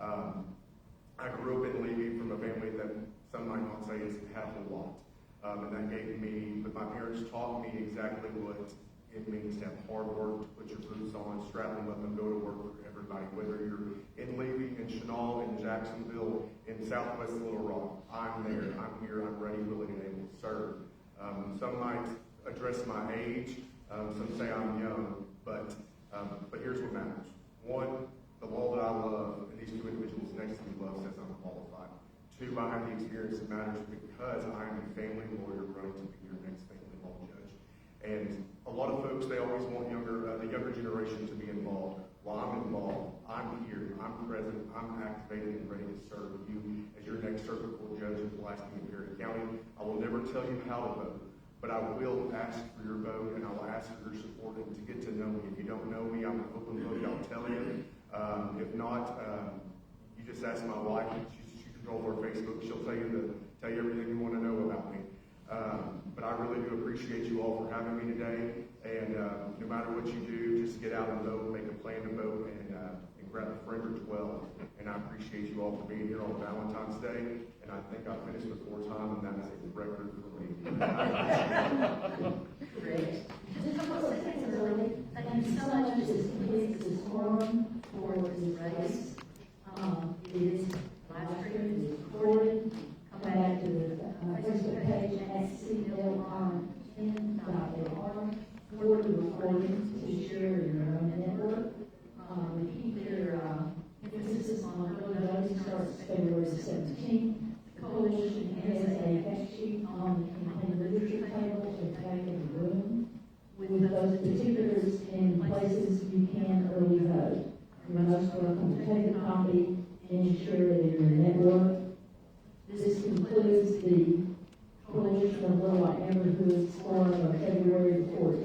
I grew up in Levy from a family that some might not say has had a whole lot, and that gave me, but my parents taught me exactly what it means to have hard work, to put your boots on, strap them up, and go to work for everybody, whether you're in Levy, in Chenal, in Jacksonville, in Southwest Little Rock. I'm there, I'm here, I'm ready, willing, and able to serve. Some might address my age, some say I'm young, but here's what matters. One, the law that I love, and these two individuals next to me love, says I'm qualified. Two, I have the experience that matters because I am a family lawyer running to be your next family law judge. And a lot of folks, they always want the younger generation to be involved. Well, I'm involved. I'm here. I'm present. I'm activated and ready to serve you as your next circuit court judge in Pulaski and Perry County. I will never tell you how to vote, but I will ask for your vote, and I will ask for your support and to get to know me. If you don't know me, I'm an open book. I'll tell you. If not, you just ask my wife. She controls our Facebook. She'll tell you everything you want to know about me. But I really do appreciate you all for having me today. And no matter what you do, just get out and vote, make a plan to vote, and grab a friend or 12. And I appreciate you all for being here on Valentine's Day. And I think I finished before time, and that is a record for me. Great. Just a couple of seconds early. Thank you so much, Mrs. Please, this forum for this race. It is live streamed, it is recorded. Come back to the Facebook page at CLR10.LR for the recordings to share in your own network. We keep their emphasis on early voting starts February 17th. The coalition has a fact sheet on the campaign literature table at the back of the room with those particulars in places you can early vote. You're most welcome to take a copy and share it in your network. This concludes the Coalition of Little Rock Neighborhoods Forum of February 14th.